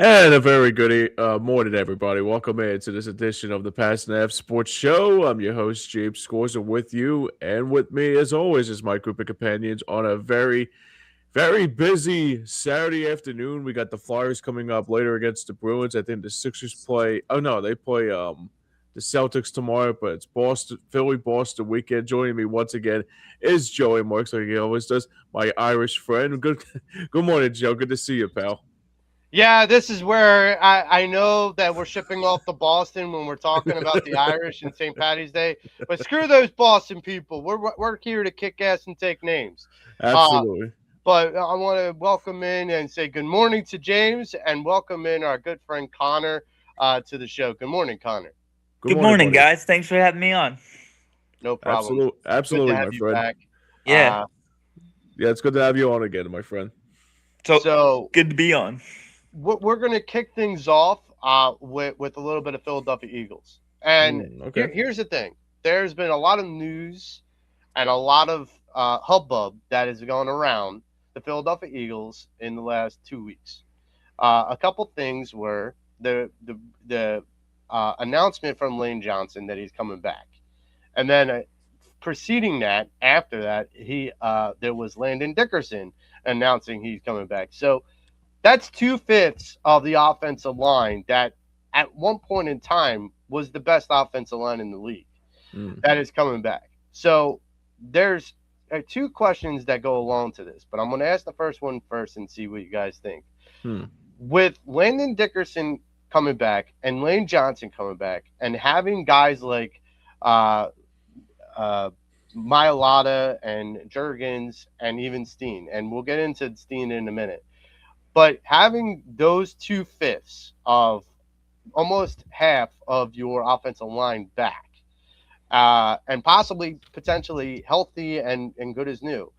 And a very good morning, everybody. Welcome in to this edition of the Pattison F Sports Show. I'm your host, James Scorza, with you. And with me, as always, is my group of companions on a very busy Saturday afternoon. We got the Flyers coming up later against the Bruins. I think the Sixers play. Oh, no, they play the Celtics tomorrow, but it's Philly Boston weekend. Joining me once again is Joey Marks, like he always does, my Irish friend. Good morning, Joe. Good to see you, pal. Yeah, this is where I know that we're shipping off to Boston when we're talking about the Irish and St. Patty's Day, but screw those Boston people. We're here to kick ass and take names. Uh, Absolutely. but I want to welcome in and say good morning to James and welcome in our good friend Connor to the show. Good morning, Connor. Good Good morning, morning, buddy. guys. Thanks for having me on. No problem. Absolutely, Good to absolutely, have my you friend. back. Yeah, Uh, Yeah, it's good to have you on again, my friend. so so good to be on. we're going to kick things off with a little bit of Philadelphia Eagles. And Okay. here's the thing. There's been a lot of news and a lot of hubbub that is going around the Philadelphia Eagles in the last 2 weeks. A couple things were the announcement from Lane Johnson that he's coming back, and then preceding that, after that, he there was Landon Dickerson announcing he's coming back. So that's 2/5 of the offensive line that at one point in time was the best offensive line in the league Mm. that is coming back. So there's two questions that go along to this, but I'm going to ask the first one first and see what you guys think. Hmm. With Landon Dickerson coming back and Lane Johnson coming back and having guys like uh, uh, Mailata and Jurgens and even Steen, and we'll get into Steen in a minute, but having those 2/5 of almost half of your offensive line back, and possibly potentially healthy and good as new,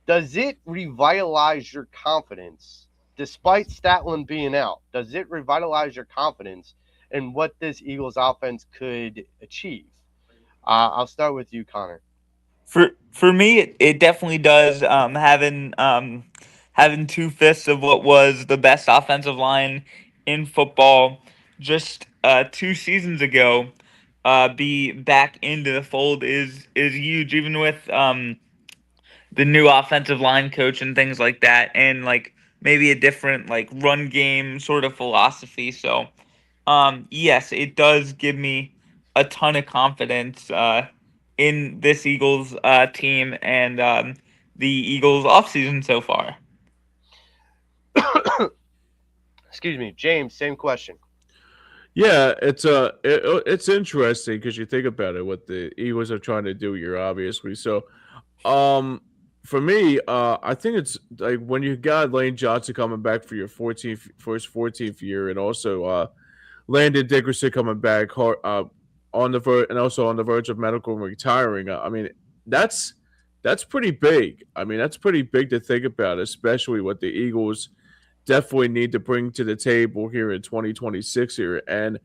does it revitalize your confidence despite Statland being out? Does it revitalize your confidence in what this Eagles offense could achieve? I'll start with you, Connor. For me, it definitely does. Having 2/5 of what was the best offensive line in football just 2 seasons ago, be back into the fold is huge. Even with the new offensive line coach and things like that, and like maybe a different like run game sort of philosophy. So yes, it does give me a ton of confidence in this Eagles team and the Eagles offseason so far. Excuse me, James. Same question. Yeah, it's interesting because you think about it, what the Eagles are trying to do here, obviously. So, um, for me, I think it's like when you got Lane Johnson coming back for your 14th for his 14th year, and also Landon Dickerson coming back on the verge and also on the verge of medical and retiring. I mean, that's that's pretty big. I mean, that's pretty big to think about, especially what the Eagles definitely need to bring to the table here in 2026 here. And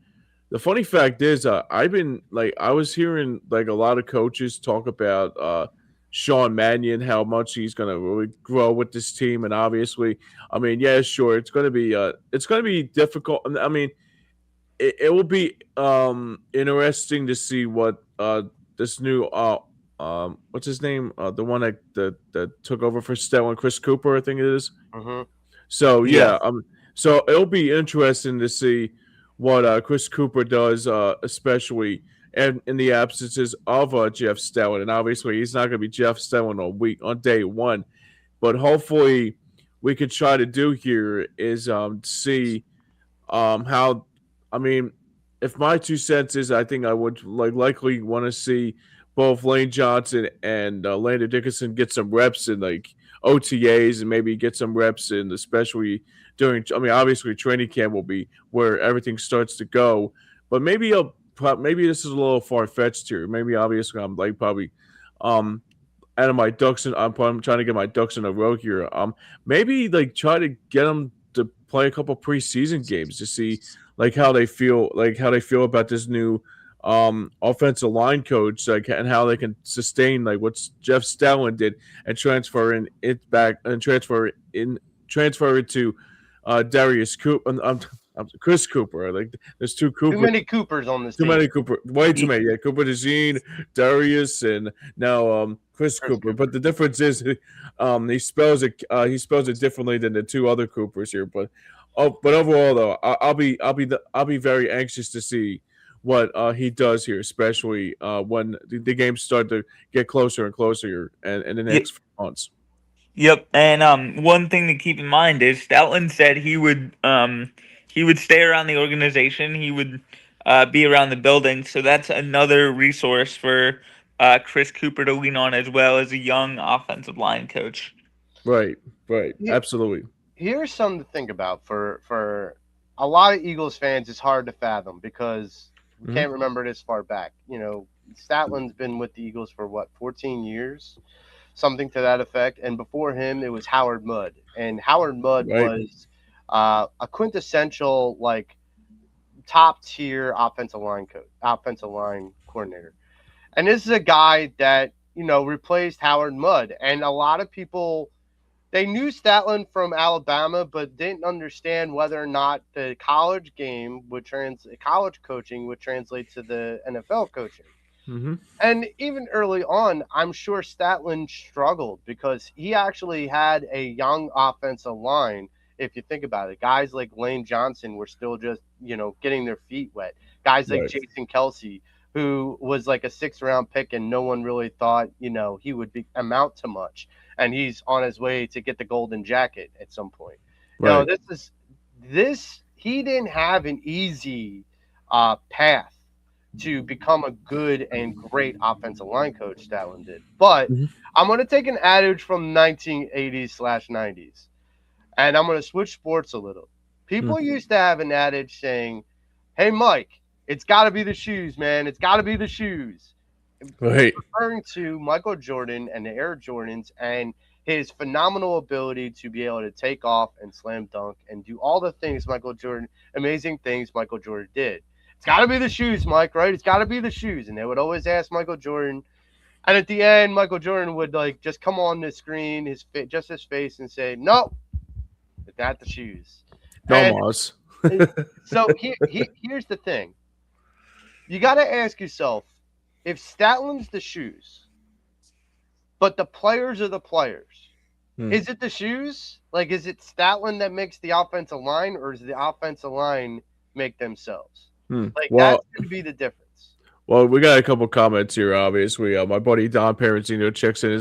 the funny fact is, I was hearing like a lot of coaches talk about Sean Mannion, how much he's going to really grow with this team, and obviously, I mean, yeah, sure, it's going to be difficult. I mean, it will be interesting to see what this new what's his name, the one that took over for Stellan, Chris Cooper, I think it is. Hmm. So Yeah. yeah, so it'll be interesting to see what Chris Cooper does, especially in the absences of Jeff Stelling, and obviously he's not going to be Jeff Stelling on day one, but hopefully we could try to do here is see how, I mean, if my 2 cents is, I think I would likely want to see both Lane Johnson and Landon Dickinson get some reps in like OTAs and maybe get some reps in, especially during. I mean, obviously training camp will be where everything starts to go, but maybe this is a little far fetched here. Maybe obviously I'm like probably um out of my ducks and I'm trying to get my ducks in a row here. Maybe like try to get them to play a couple preseason games to see like how they feel about this new offensive line coach, like, and how they can sustain like what Jeff Stoutland did and transfer it to Darius Coop. Chris Cooper. Like there's two Too Cooper. many Coopers on this Too team. many Cooper, way too many. Yeah, Cooper DeJean, Darius, and now Chris Chris Cooper. Cooper. But the difference is, he spells it differently than the two other Coopers here. But overall though, I'll be very anxious to see what he does here, especially when the games start to get closer and closer here, and in the Ye- next few months. Yep, and one thing to keep in mind is Stoutland said he would stay around the organization. He would be around the building, so that's another resource for Chris Cooper to lean on as well as a young offensive line coach. Right, right, Here- absolutely. Here's something to think about for a lot of Eagles fans. It's hard to fathom because we can't remember this far back. Statland's been with the Eagles for what, 14 years, something to that effect. And before him, it was Howard Mudd, and Howard Mudd Right. was a quintessential like top tier offensive line coordinator. And this is a guy that replaced Howard Mudd, and a lot of people. They knew Statland from Alabama, but didn't understand whether or not the college college coaching would translate to the NFL coaching. Mm-hmm. And even early on, I'm sure Statland struggled because he actually had a young offensive line. If you think about it, guys like Lane Johnson were still just, getting their feet wet. Guys like Right. Jason Kelsey, who was like a 6th-round pick and no one really thought, he would amount to much. And he's on his way to get the golden jacket at some point. Right. He didn't have an easy path to become a good and great offensive line coach. Statland did. But Mhm. I'm going to take an adage from 1980s/90s, and I'm going to switch sports a little. People used to have an adage saying, "Hey, Mike, it's got to be the shoes, man. It's got to be the shoes." Right. Referring to Michael Jordan and the Air Jordans and his phenomenal ability to be able to take off and slam dunk and do all the amazing things Michael Jordan did. It's got to be the shoes, Mike, right? It's got to be the shoes. And they would always ask Michael Jordan. And at the end, Michael Jordan would just come on the screen, his face, and say, "No, it's not the shoes." And Almost. so here's the thing. You got to ask yourself, if Statland's the shoes, but the players are the players, is it the shoes? Like, is it Statland that makes the offensive line, or does the offensive line make themselves? Like, Well, that's going to be the difference. Well, we got a couple comments here, obviously. My buddy Don Parentino checks in.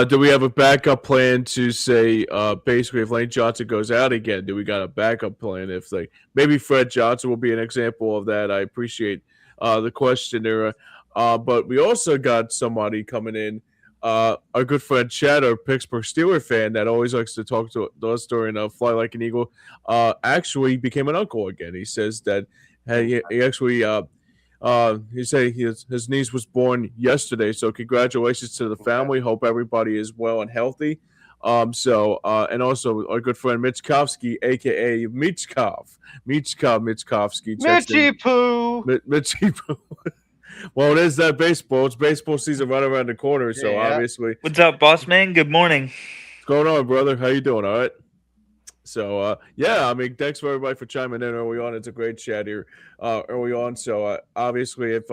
Do we have a backup plan to say, basically, if Lane Johnson goes out again, do we got a backup plan? If maybe Fred Johnson will be an example of that. I appreciate the question there. But we also got somebody coming in, our good friend Chad, our Pittsburgh Steelers fan that always likes to talk to us during Fly Like an Eagle, actually became an uncle again. He says that he actually he said his niece was born yesterday, so congratulations to the family. Hope everybody is well and healthy. And also our good friend Mitchkovsky, aka Mitchkovsky, Mitchie Poo. Mitchie Poo. Well, it is that baseball. It's baseball season right around the corner, so Yeah. obviously. What's up, boss man? Good morning. What's going on, brother? How you doing? All right. So I mean, thanks for everybody for chiming in early on. It's a great chat here early on. So obviously, if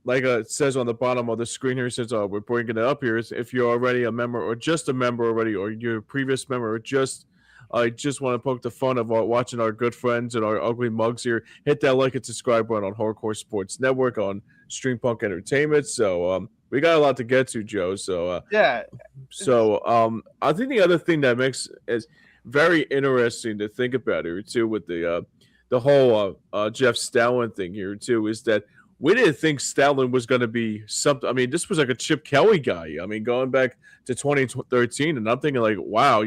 like it says on the bottom of the screen here, since we're bringing it up here, is if you're already a member or just a member already, or you're a previous member, or just want to poke the fun of watching our good friends and our ugly mugs here, hit that like and subscribe button on Hardcore Sports Network on Stream Punk Entertainment. So we got a lot to get to, Joe. So Yeah. So I think the other thing that makes is very interesting to think about here too, with the whole Jeff Stoutland thing here too, is that we didn't think Stoutland was going to be something. I mean, this was like a Chip Kelly guy. I mean, going back to 2013, and I'm thinking like, wow,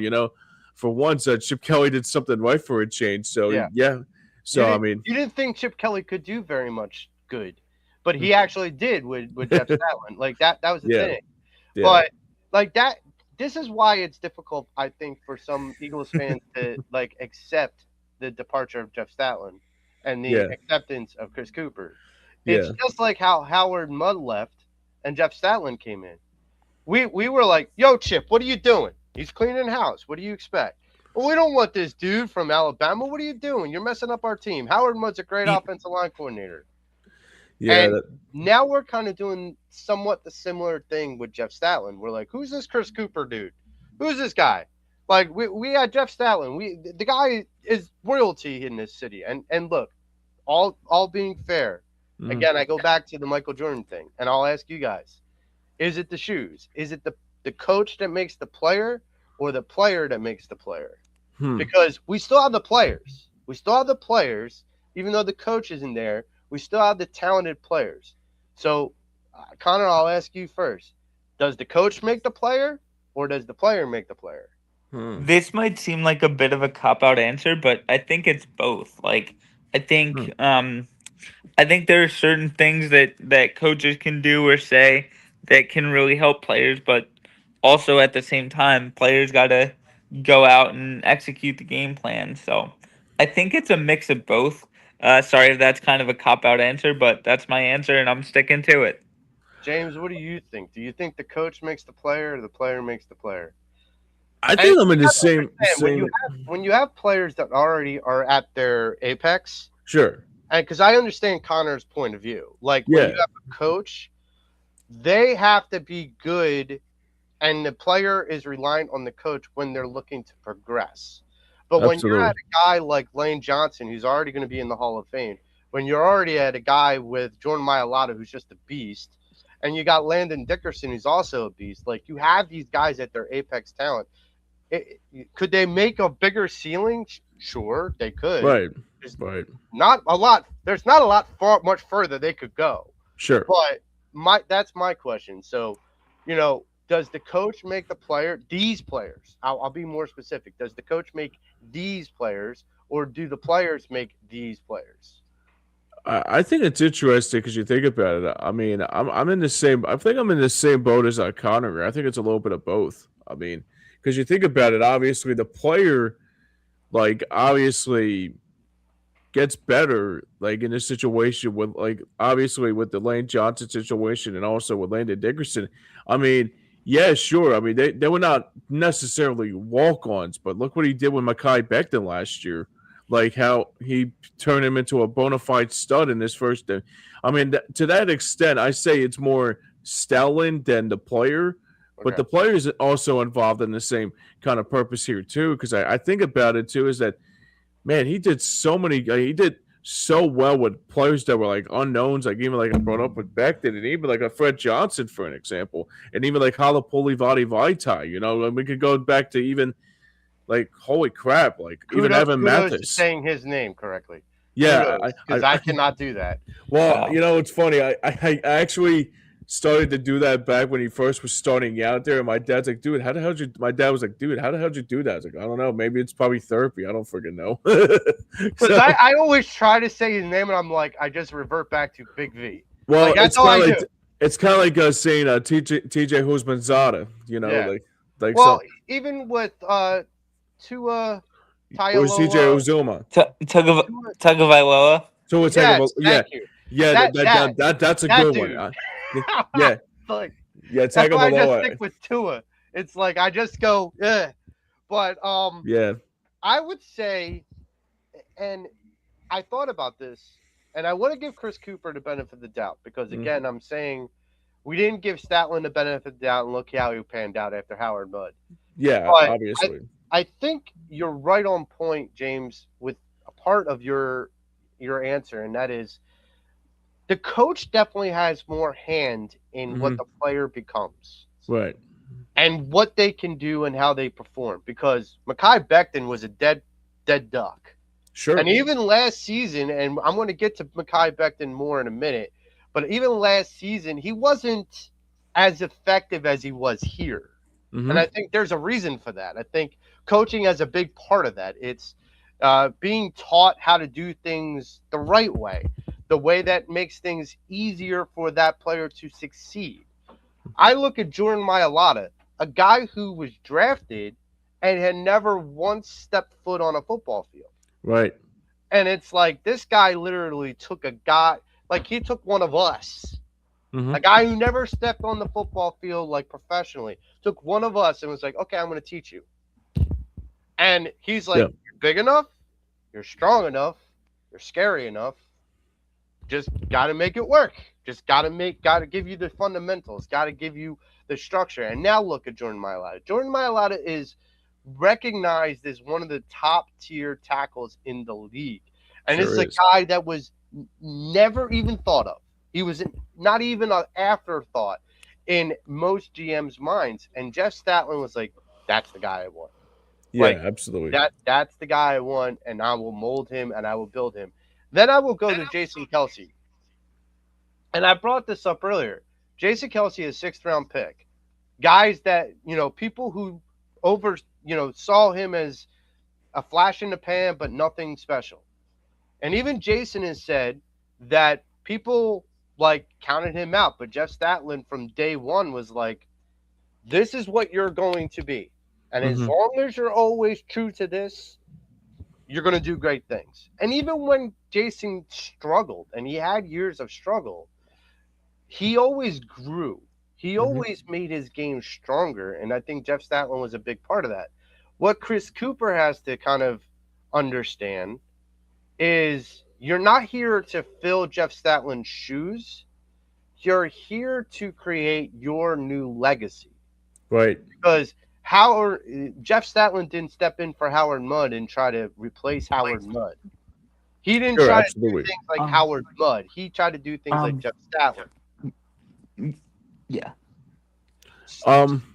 for once, Chip Kelly did something right for a change. So yeah. So I mean, you didn't think Chip Kelly could do very much good, but he actually did with Jeff Stoutland. Like that was the thing. Yeah. But like that. This is why it's difficult, I think, for some Eagles fans to accept the departure of Jeff Stoutland and the acceptance of Chris Cooper. It's just like how Howard Mudd left and Jeff Stoutland came in. We were like, "Yo, Chip, what are you doing? He's cleaning house. What do you expect?" Well, we don't want this dude from Alabama. What are you doing? You're messing up our team. Howard Mudd's a great offensive line coordinator. Yeah, And now we're kind of doing somewhat the similar thing with Jeff Statland. We're like, who's this Chris Cooper dude? Who's this guy? Like we had Jeff Statland. The guy is royalty in this city. And look, all being fair, again, I go back to the Michael Jordan thing, and I'll ask you guys: is it the shoes? Is it the coach that makes the player, or the player that makes the player? Because we still have the players. We still have the players, even though the coach isn't there. We still have the talented players. So, Connor, I'll ask you first. Does the coach make the player, or does the player make the player? This might seem like a bit of a cop-out answer, but I think it's both. Like, I think there are certain things that coaches can do or say that can really help players, but also at the same time, players got to go out and execute the game plan. So I think it's a mix of both. Sorry if that's kind of a cop-out answer, but that's my answer, and I'm sticking to it. James, what do you think? Do you think the coach makes the player, or the player makes the player? I think I'm in the same. When you have players that already are at their apex, sure. And because I understand Connor's point of view, like when you have a coach, they have to be good, and the player is reliant on the coach when they're looking to progress. But when you're at a guy like Lane Johnson, who's already going to be in the Hall of Fame, when you're already at a guy with Jordan Mailata, who's just a beast, and you got Landon Dickerson, who's also a beast, like you have these guys at their apex talent. Could they make a bigger ceiling? Sure, they could. Right. Not a lot. There's not a lot much further they could go. Sure. But that's my question. So, does the coach make the player? These players. I'll be more specific. Does the coach make these players, or do the players make these players? I think it's interesting because you think about it. I mean, I'm in the same. I think I'm in the same boat as Connor. I think it's a little bit of both. I mean, because you think about it, obviously the player, obviously gets better, in this situation with, obviously with the Lane Johnson situation and also with Landon Dickerson. I mean, yeah, sure. I mean, they were not necessarily walk-ons, but look what he did with Mekhi Becton last year. Like how he turned him into a bona fide stud in his first. I mean, to that extent, I say it's more Stellan than the player, but the player is also involved in the same kind of purpose here too. Because I think about it too, is that man, he did so well with players that were unknowns, even I brought up with Becton, and even a Fred Johnson for an example, and even Halapoulivaati Vaitai. We could go back to even. Holy crap! Even Evan Mathis saying his name correctly. Yeah, because I cannot do that. Well, it's funny. I actually started to do that back when he first was starting out there, and my dad's like, "Dude, how the hell did you?" My dad was like, "Dude, how the hell did you do that?" I was like, "I don't know. Maybe it's probably therapy. I don't freaking know." Because I always try to say his name, and I'm like, I just revert back to Big V. Well, that's all I do. It's kind of like saying TJ Husmanzada. Well, even with Tua Tagovailoa. Or CJ Uzuma. Tagovailoa. Thank you. Yeah, that's a good one. Yeah. That's why I just stick with Tua. It's like I just go, But yeah. I would say, and I thought about this, and I want to give Chris Cooper the benefit of the doubt because again, I'm saying we didn't give Statland the benefit of the doubt, and look how he panned out after Howard Mudd. Yeah, but obviously. I think you're right on point, James, with a part of your answer, and that is the coach definitely has more hand in what the player becomes. Right. And what they can do and how they perform. Because Mekhi Becton was a dead duck. Sure. And even last season, and I'm going to get to Mekhi Becton more in a minute, but even last season, he wasn't as effective as he was here. Mm-hmm. And I think there's a reason for that. I think coaching has a big part of that. It's being taught how to do things the right way, the way that makes things easier for that player to succeed. I look at Jordan Mailata, a guy who was drafted and had never once stepped foot on a football field. Right. And it's like this guy literally took a guy, like he took one of us. Mm-hmm. A guy who never stepped on the football field professionally, took one of us and was like, okay, I'm going to teach you. And he's like, Yeah. "You're big enough, you're strong enough, you're scary enough. Just got to make it work. Just got to give you the fundamentals, got to give you the structure." And now look at Jordan Mailata. Jordan Mailata is recognized as one of the top tier tackles in the league. And this is Sure a is. guy that was never even thought of. He was not even an afterthought in most GM's minds. And Jeff Statland was like, "That's the guy I want. Yeah, Like absolutely. that's the guy I want, and I will mold him and I will build him." Then I will go to Jason Kelsey. And I brought this up earlier. Jason Kelsey is a 6th-round pick. Guys that, people who saw him as a flash in the pan, but nothing special. And even Jason has said that people like counted him out, but Jeff Statland from day one was like, "This is what you're going to be. And as Hmm. long as you're always true to this, you're going to do great things." And even when Jason struggled, and he had years of struggle, he always grew. He Hmm. always made his game stronger, and I think Jeff Statland was a big part of that. What Chris Cooper has to kind of understand is you're not here to fill Jeff Statland's shoes. You're here to create your new legacy. Right. Because Jeff Statland didn't step in for Howard Mudd and try to replace Howard Mudd. He didn't Sure, try to do absolutely. things like Um, Howard Mudd. He tried to do things like um, Jeff Statland. yeah.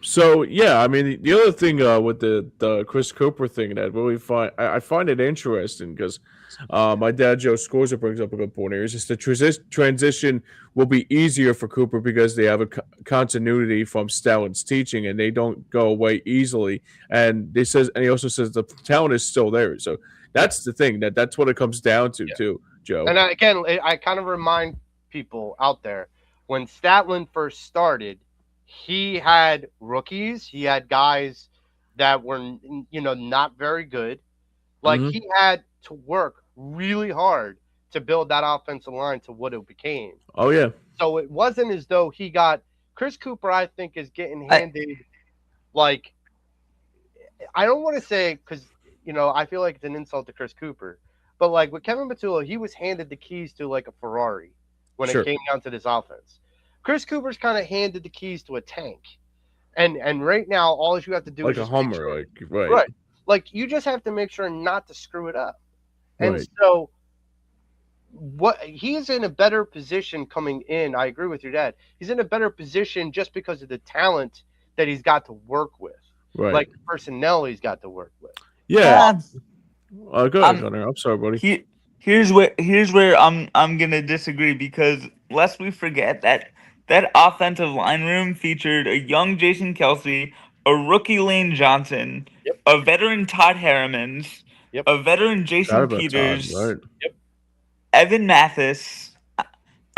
So yeah, I mean the other thing with the Chris Cooper thing that really I find it interesting because my dad Joe Scorza brings up a good point here. Is just the transition will be easier for Cooper because they have a continuity from Stallin's teaching and they don't go away easily. And he also says the talent is still there. So that's the thing that's what it comes down to Yeah. too, Joe. And I kind of remind people out there when Statland first started, he had rookies, he had guys that were not very good. Like Hmm. he had to work really hard to build that offensive line to what it became. Oh yeah, So it wasn't as though he got Chris Cooper. I think is getting I, handed like I don't want to say because I feel like it's an insult to Chris Cooper, but like with Kevin Patullo, he was handed the keys to like a Ferrari when it sure. came down to this offense. Chris Cooper's kind of handed the keys to a tank, and right now all you have to do Like is a just make Hummer, sure, like right, right, like you just have to make sure not to screw it up. And right. so what he's in a better position coming in. I agree with your dad. He's in a better position just because of the talent that he's got to work with, Right. like the personnel he's got to work with. Yeah. Go ahead, um, Connor. I'm sorry, buddy. here's where I'm gonna disagree because lest we forget that offensive line room featured a young Jason Kelsey, a rookie Lane Johnson, Yep. a veteran Todd Harrimans, Yep. a veteran Forgot Jason about Todd, Peters, right? Evan Mathis.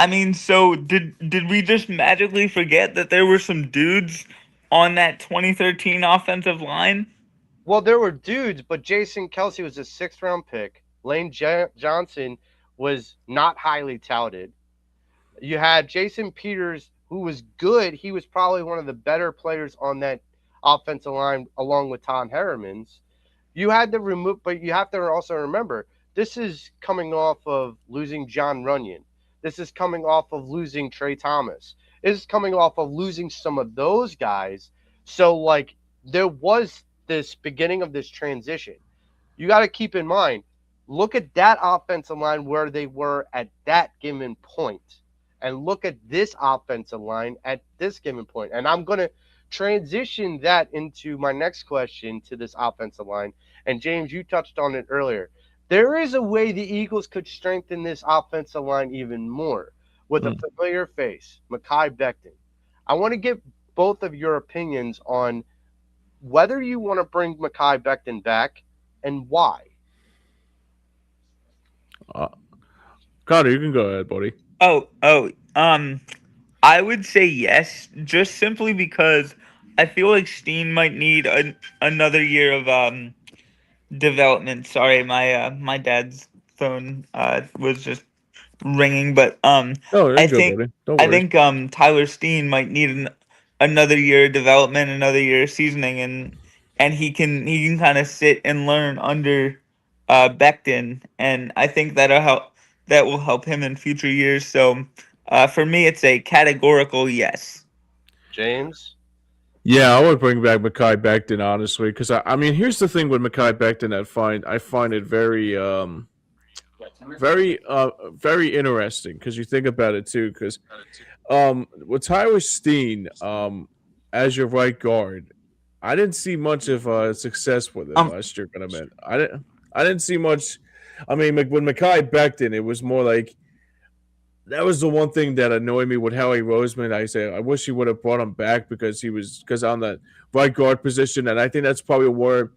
I mean, so did we just magically forget that there were some dudes on that 2013 offensive line? Well, there were dudes, but Jason Kelsey was a 6th-round pick. Lane Johnson was not highly touted. You had Jason Peters, who was good. He was probably one of the better players on that offensive line, along with Tom Harrimans. You had to remove, but you have to also remember this is coming off of losing John Runyon. This is coming off of losing Trey Thomas. This is coming off of losing some of those guys. So, like, there was this beginning of this transition. You got to keep in mind, look at that offensive line where they were at that given point, and look at this offensive line at this given point. And I'm going to transition that into my next question to this offensive line. And James, you touched on it earlier. There is a way the Eagles could strengthen this offensive line even more with a familiar face, Mekhi Becton. I want to get both of your opinions on whether you want to bring Mekhi Becton back and why. Connor, you can go ahead, buddy. I would say yes, just simply because I feel like Steen might need another year of development. Sorry, my dad's phone was just ringing, but Oh, you're I good, think buddy. Don't I worry. think Tyler Steen might need another year of development, another year of seasoning, and he can kind of sit and learn under Becton, and I think that will help him in future years. So for me, it's a categorical yes. James. Yeah, I would bring back Makai Becton honestly, because I mean, here's the thing with Makai Becton. I find it very interesting because you think about it too. Because with Tyler Steen as your right guard, I didn't see much of success with him Um, last year. Gonna admit, I didn't see much. I mean, with Makai Becton, it was more like that was the one thing that annoyed me with Howie Roseman. I say I wish he would have brought him back because on the right guard position, and I think that's probably where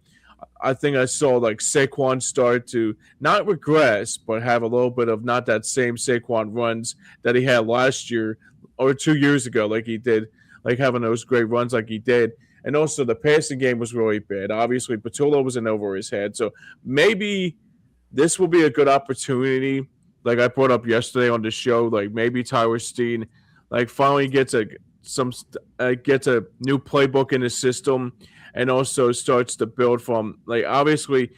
I think I saw like Saquon start to not regress, but have a little bit of not that same Saquon runs that he had last year or 2 years ago, like he did, like having those great runs like he did. And also the passing game was really bad. Obviously, Patullo was in over his head, so maybe this will be a good opportunity. Like I brought up yesterday on the show, like maybe Tyler Steen, like finally gets a new playbook in his system, and also starts to build from like obviously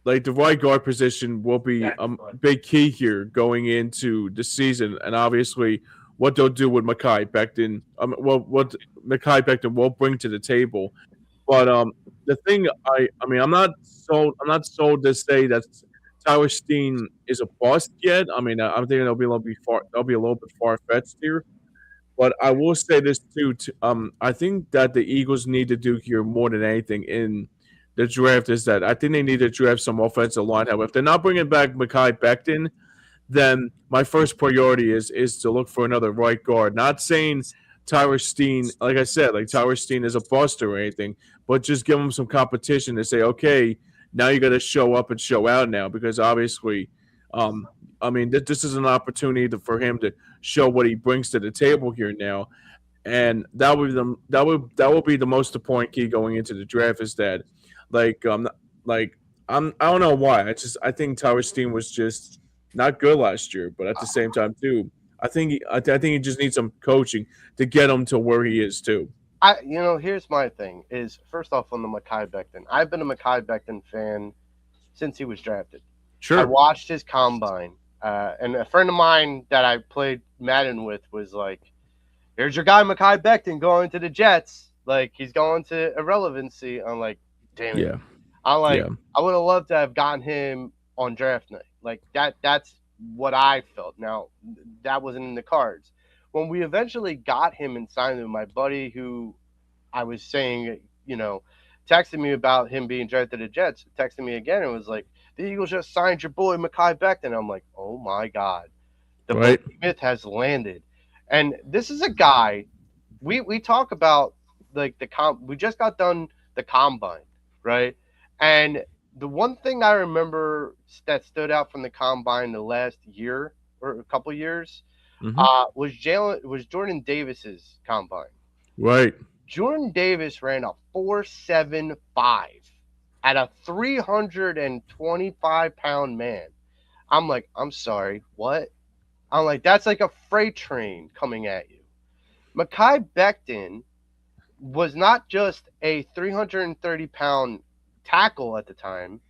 like the right guard position will be a big key here going into the season, and obviously what they'll do with Makai Becton, what Makai Becton will bring to the table. But the thing I mean I'm not sold to say that Tyler Steen is a bust yet. I mean I'm thinking they'll be a little bit far fetched here. But I will say this too. I think that the Eagles need to do here more than anything in the draft is that I think they need to draft some offensive line help. If they're not bringing back Makai Becton, then my first priority is to look for another right guard. Not saying Tyler Steen, like I said, like Tyler Steen is a bust or anything, but just give him some competition to say, okay, now you got to show up and show out now because obviously, um, I mean, this is an opportunity for him to show what he brings to the table here now, and that would be the most important key going into the draft is that, like like I don't know why I think Tyler Steen was just not good last year, but at the same time too, I think he just needs some coaching to get him to where he is too. Here's my thing: is first off on the Makai Becton. I've been a Makai Becton fan since he was drafted. I Sure, watched his combine, and a friend of mine that I played Madden with was like, "Here's your guy Makai Becton going to the Jets. Like he's going to irrelevancy." I'm like, "Damn it!" yeah, I'm like, yeah, I would have loved to have gotten him on draft night. Like that. That's what I felt. Now that wasn't in the cards. When we eventually got him and signed him, my buddy who I was saying, texted me about him being drafted to the Jets, texted me again and was like, the Eagles just signed your boy Makai Becton. I'm like, oh my God, the right, behemoth has landed. And this is a guy we talk about like we just got done the combine, right? And the one thing I remember that stood out from the combine the last year or a couple years hmm was Jordan Davis's combine. right, Jordan Davis ran a 4.75 at a 325-pound man. I'm like, I'm sorry, what? I'm like, that's like a freight train coming at you. Makai Becton was not just a 330-pound tackle at the time,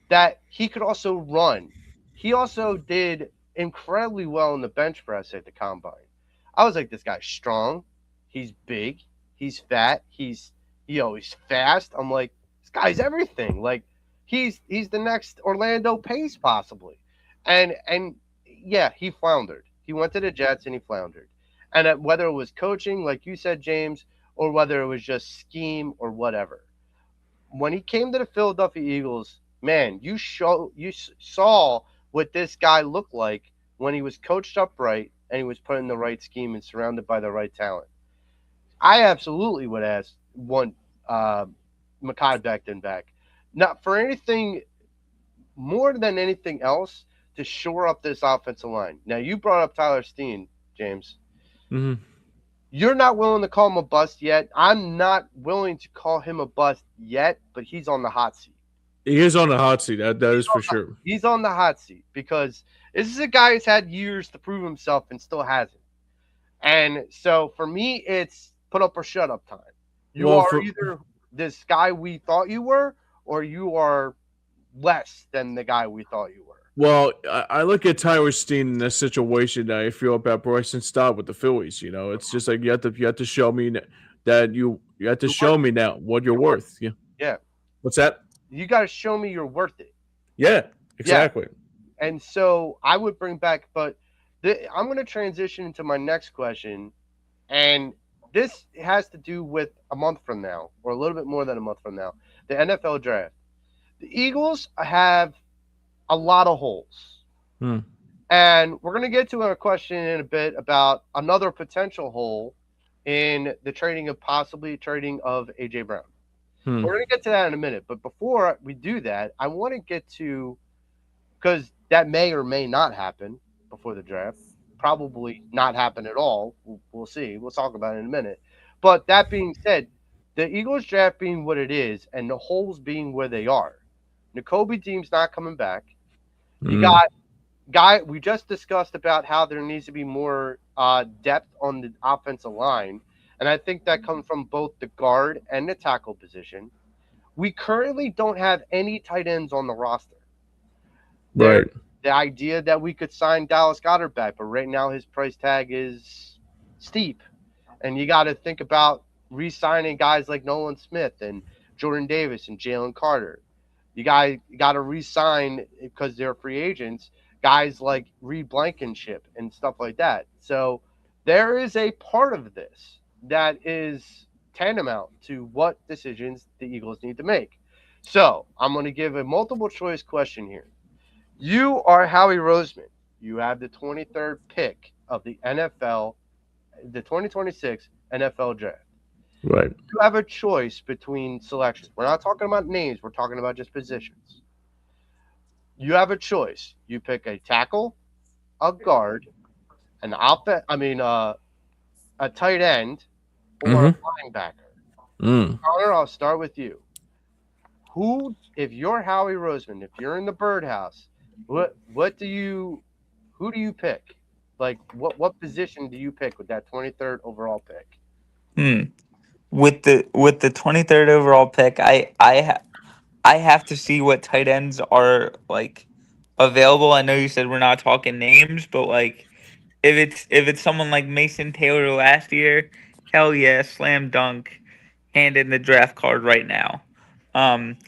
that he could also run. He also did incredibly well in the bench press at the combine. I was like, this guy's strong. He's big. He's fat. He's fast. I'm like, this guy's everything. Like, he's the next Orlando Pace possibly. And yeah, he floundered. He went to the Jets and he floundered. And whether it was coaching, like you said, James, or whether it was just scheme or whatever, when he came to the Philadelphia Eagles, man, you saw what this guy looked like when he was coached up right and he was put in the right scheme and surrounded by the right talent. I absolutely would ask want uh, Mekhi Becton back, not for anything more than anything else to shore up this offensive line. Now you brought up Tyler Steen, James. hmm You're not willing to call him a bust yet. I'm not willing to call him a bust yet, but he's on the hot seat. he is on the hot seat. That is for sure. He's on the hot seat because this is a guy who's had years to prove himself and still hasn't. And so for me, it's put up or shut up time. You Well, are for either this guy we thought you were, or you are less than the guy we thought you were? Well, I look at Tyler Steen in this situation that I feel about Bryson Stott with the Phillies. You know, it's just like you have to show me that you have to You're worth show me now what you're you're worth worth. Yeah. Yeah. What's that? You got to show me you're worth it. Yeah, Yeah. exactly. And so I would bring back, but I'm going to transition into my next question. And this has to do with a month from now, or a little bit more than a month from now, the NFL draft. The Eagles have a lot of holes. Hmm. And we're going to get to a question in a bit about another potential hole in the possibly trading of A.J. Brown. Hmm. We're going to get to that in a minute. But before we do that, I want to get to, because that may or may not happen before the draft, probably not happen at all. We'll see. We'll talk about it in a minute. But that being said, the Eagles draft being what it is and the holes being where they are, N'Kobe Dean's not coming back. You got we just discussed about how there needs to be more depth on the offensive line, and I think that comes from both the guard and the tackle position. We currently don't have any tight ends on the roster. There's Right. the idea that we could sign Dallas Goedert back, but right now his price tag is steep, and you got to think about re-signing guys like Nolan Smith and Jordan Davis and Jalen Carter. You got to re-sign, because they're free agents, guys like Reed Blankenship and stuff like that. So there is a part of this that is tantamount to what decisions the Eagles need to make. So I'm going to give a multiple choice question here. You are Howie Roseman. You have the 23rd pick of the 2026 NFL draft. Right. You have a choice between selections. We're not talking about names. We're talking about just positions. You have a choice. You pick a tackle, a guard, a tight end, or a linebacker. Connor, I'll start with you. If you're Howie Roseman, if you're in the birdhouse, who do you pick? Like, what position do you pick with that 23rd overall pick? With the 23rd overall pick, I have to see what tight ends are like available. I know you said we're not talking names, but like if it's someone like Mason Taylor last year, hell yeah, slam dunk, hand in the draft card right now. Um,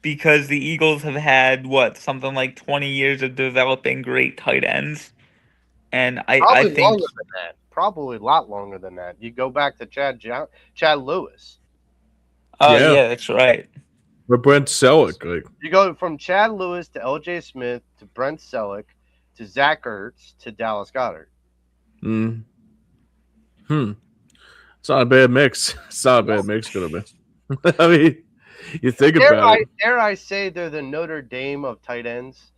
because the Eagles have had something like 20 years of developing great tight ends, and I Probably think longer than that. Probably a lot longer than that. You go back to Chad Lewis. oh Yeah. yeah, that's right. But Brent Selleck, like, You go from Chad Lewis to L.J. Smith to Brent Selleck to Zach Ertz to Dallas Goedert. it's not a bad mix. It's not a bad mix, gonna be. I mean, you think about it. Dare I say they're the Notre Dame of tight ends?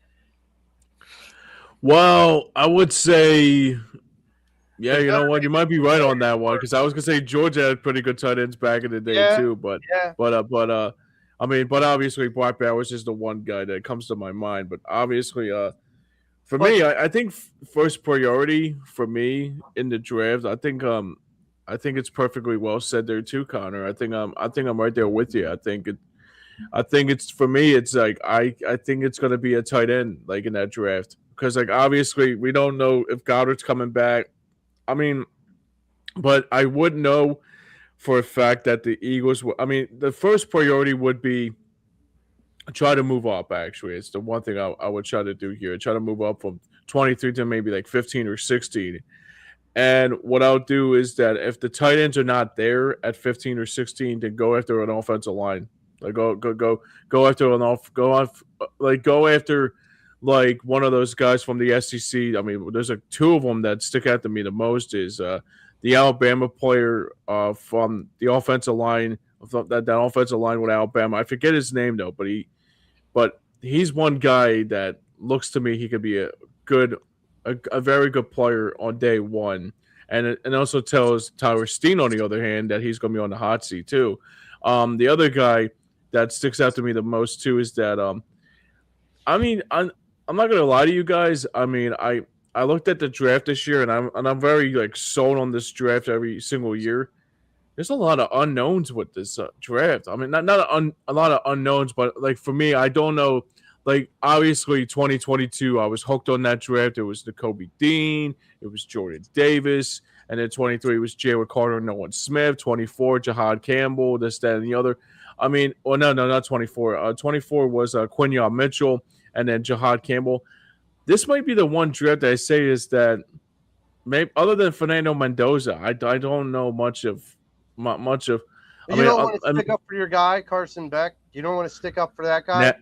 Well, I would say, yeah, you know what? You might be right on that one, because I was gonna say Georgia had pretty good tight ends back in the day too, but Yeah. but obviously Brock Bowers is the one guy that comes to my mind. But obviously, for me, I think first priority for me in the draft, I think it's perfectly well said there too, Connor. I think I'm right there with you. I think it's for me. It's like I think it's gonna be a tight end like in that draft, because like obviously we don't know if Goddard's coming back. I mean, but I would know for a fact that the Eagles. I mean, the first priority would be try to move up. Actually, it's the one thing I would try to do here. Try to move up from 23 to maybe like 15 or 16. And what I'll do is that if the tight ends are not there at 15 or 16, then go after an offensive line. Like go after an off go off like go after like one of those guys from the SEC. I mean, there's like two of them that stick out to me the most is the Alabama player from the offensive line, that offensive line with Alabama. I forget his name though, but he's one guy that looks to me he could be a very good player on day one, and it also tells Tyler Steen on the other hand that he's going to be on the hot seat too. The other guy that sticks out to me the most too is that I mean I'm not going to lie to you guys. I mean I looked at the draft this year and I'm very like sold on this draft every single year. there's a lot of unknowns with this draft. I mean, a lot of unknowns, but like for me, I don't know. Like obviously, 2022, I was hooked on that draft. It was the Kobe Dean, it was Jordan Davis, and then 23 was Jared Carter and Nolan Smith. 24, Jahad Campbell, this, that, and the other. I mean, well, no, not 24. 24 was Quinyon Mitchell, and then Jahad Campbell. This might be the one draft that I say is that maybe other than Fernando Mendoza, I don't know much of much of. I You mean, don't want to stick up for your guy, Carson Beck. You don't want to stick up for that guy.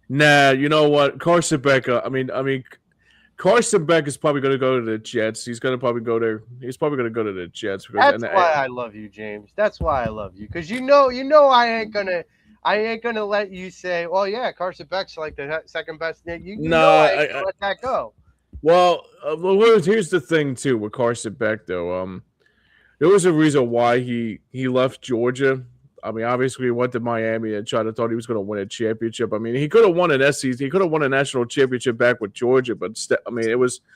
nah. You know what, Carson Beck? Carson Beck is probably going to go to the Jets. He's going to probably go there. He's probably going to go to the Jets. That's why I love you, James. That's why I love you, because you know, I ain't gonna let you say, "Oh yeah, Carson Beck's like the second best." I ain't gonna let that go. Well, here's the thing too with Carson Beck though. There was a reason why he left Georgia. I mean, obviously he went to Miami and thought he was going to win a championship. I mean, he could have won an SEC. He could have won a national championship back with Georgia, but the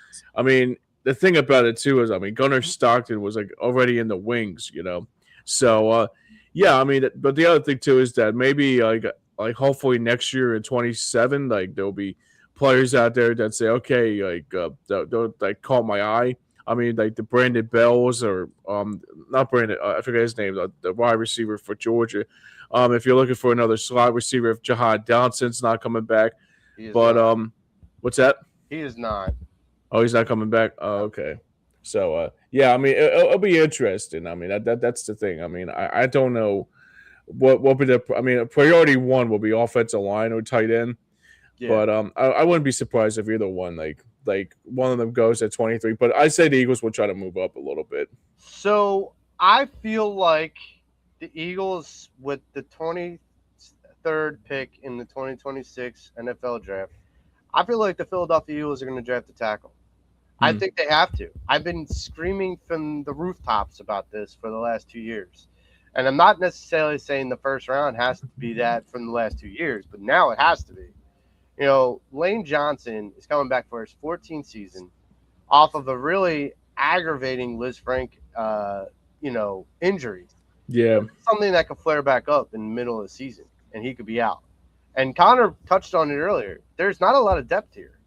thing about it too is, I mean, Gunnar Stockton was like already in the wings, you know. So yeah, I mean, but the other thing too is that maybe like hopefully next year in 27, like there'll be players out there that say, okay, that caught my eye. I mean, like the Brandon Bells or not Brandon, I forget his name, the wide receiver for Georgia. If you're looking for another slot receiver, if Jahad Downson's not coming back, what's that? He is not. Oh, he's not coming back. Oh, okay. So yeah, I mean, it'll be interesting. I mean, that's the thing. I mean, I don't know what be the. I mean, priority one will be offensive line or tight end. Yeah. But I wouldn't be surprised if either one like one of them goes at 23, but I say the Eagles will try to move up a little bit. So I feel like the Eagles, with the 23rd pick in the 2026 NFL draft, I feel like the Philadelphia Eagles are going to draft a tackle. I think they have to. I've been screaming from the rooftops about this for the last 2 years. And I'm not necessarily saying the first round has to be that from the last 2 years, but now it has to be. You know, Lane Johnson is coming back for his 14th season off of a really aggravating Liz Frank, injury. Yeah. Something that could flare back up in the middle of the season, and he could be out. And Connor touched on it earlier. There's not a lot of depth here.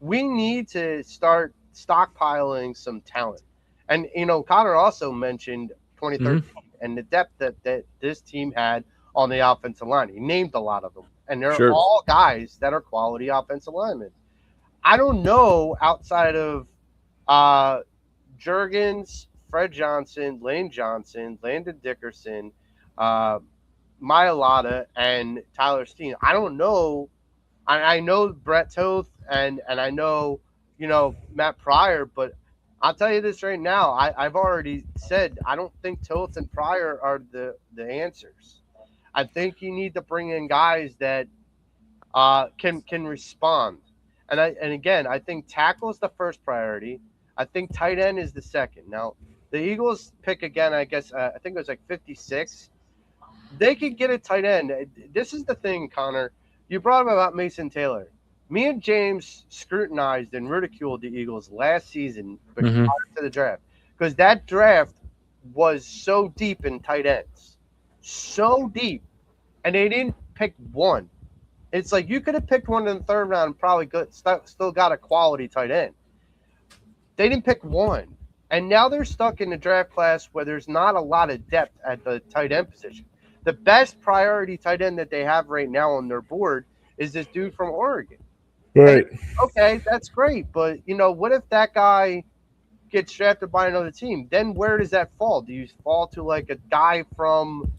We need to start stockpiling some talent. And, Connor also mentioned 2013 and the depth that this team had on the offensive line. He named a lot of them. And they're all guys that are quality offensive linemen. I don't know, outside of Juergens, Fred Johnson, Lane Johnson, Landon Dickerson, Mailata, and Tyler Steen. I don't know. I know Brett Toth and I know, Matt Pryor, but I'll tell you this right now. I've already said I don't think Toth and Pryor are the answers. I think you need to bring in guys that can respond. And again, I think tackle is the first priority. I think tight end is the second. Now, the Eagles pick again, I guess, I think it was like 56. They could get a tight end. This is the thing, Connor. You brought up about Mason Taylor. Me and James scrutinized and ridiculed the Eagles last season prior to the draft because that draft was so deep in tight ends. So deep. And they didn't pick one. It's like you could have picked one in the third round and probably still got a quality tight end. They didn't pick one. And now they're stuck in the draft class where there's not a lot of depth at the tight end position. The best priority tight end that they have right now on their board is this dude from Oregon. Right. And, okay, that's great. But, what if that guy gets drafted by another team? Then where does that fall? Do you fall to like a guy from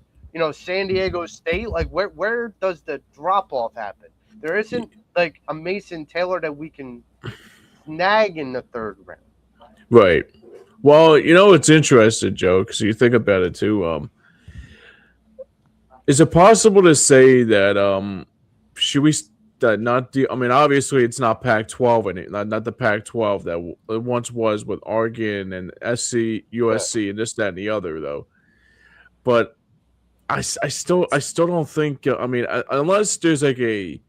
San Diego State? Like where does the drop off happen? There isn't like a Mason Taylor that we can snag in the third round. Right. Well, it's interesting, Joe, because you think about it too. Is it possible to say that should we not do? I mean, obviously it's not Pac-12 and not the Pac-12 that it once was with Oregon and SC, USC, and this, that, and the other, though. But I still don't think. I mean, unless there's like a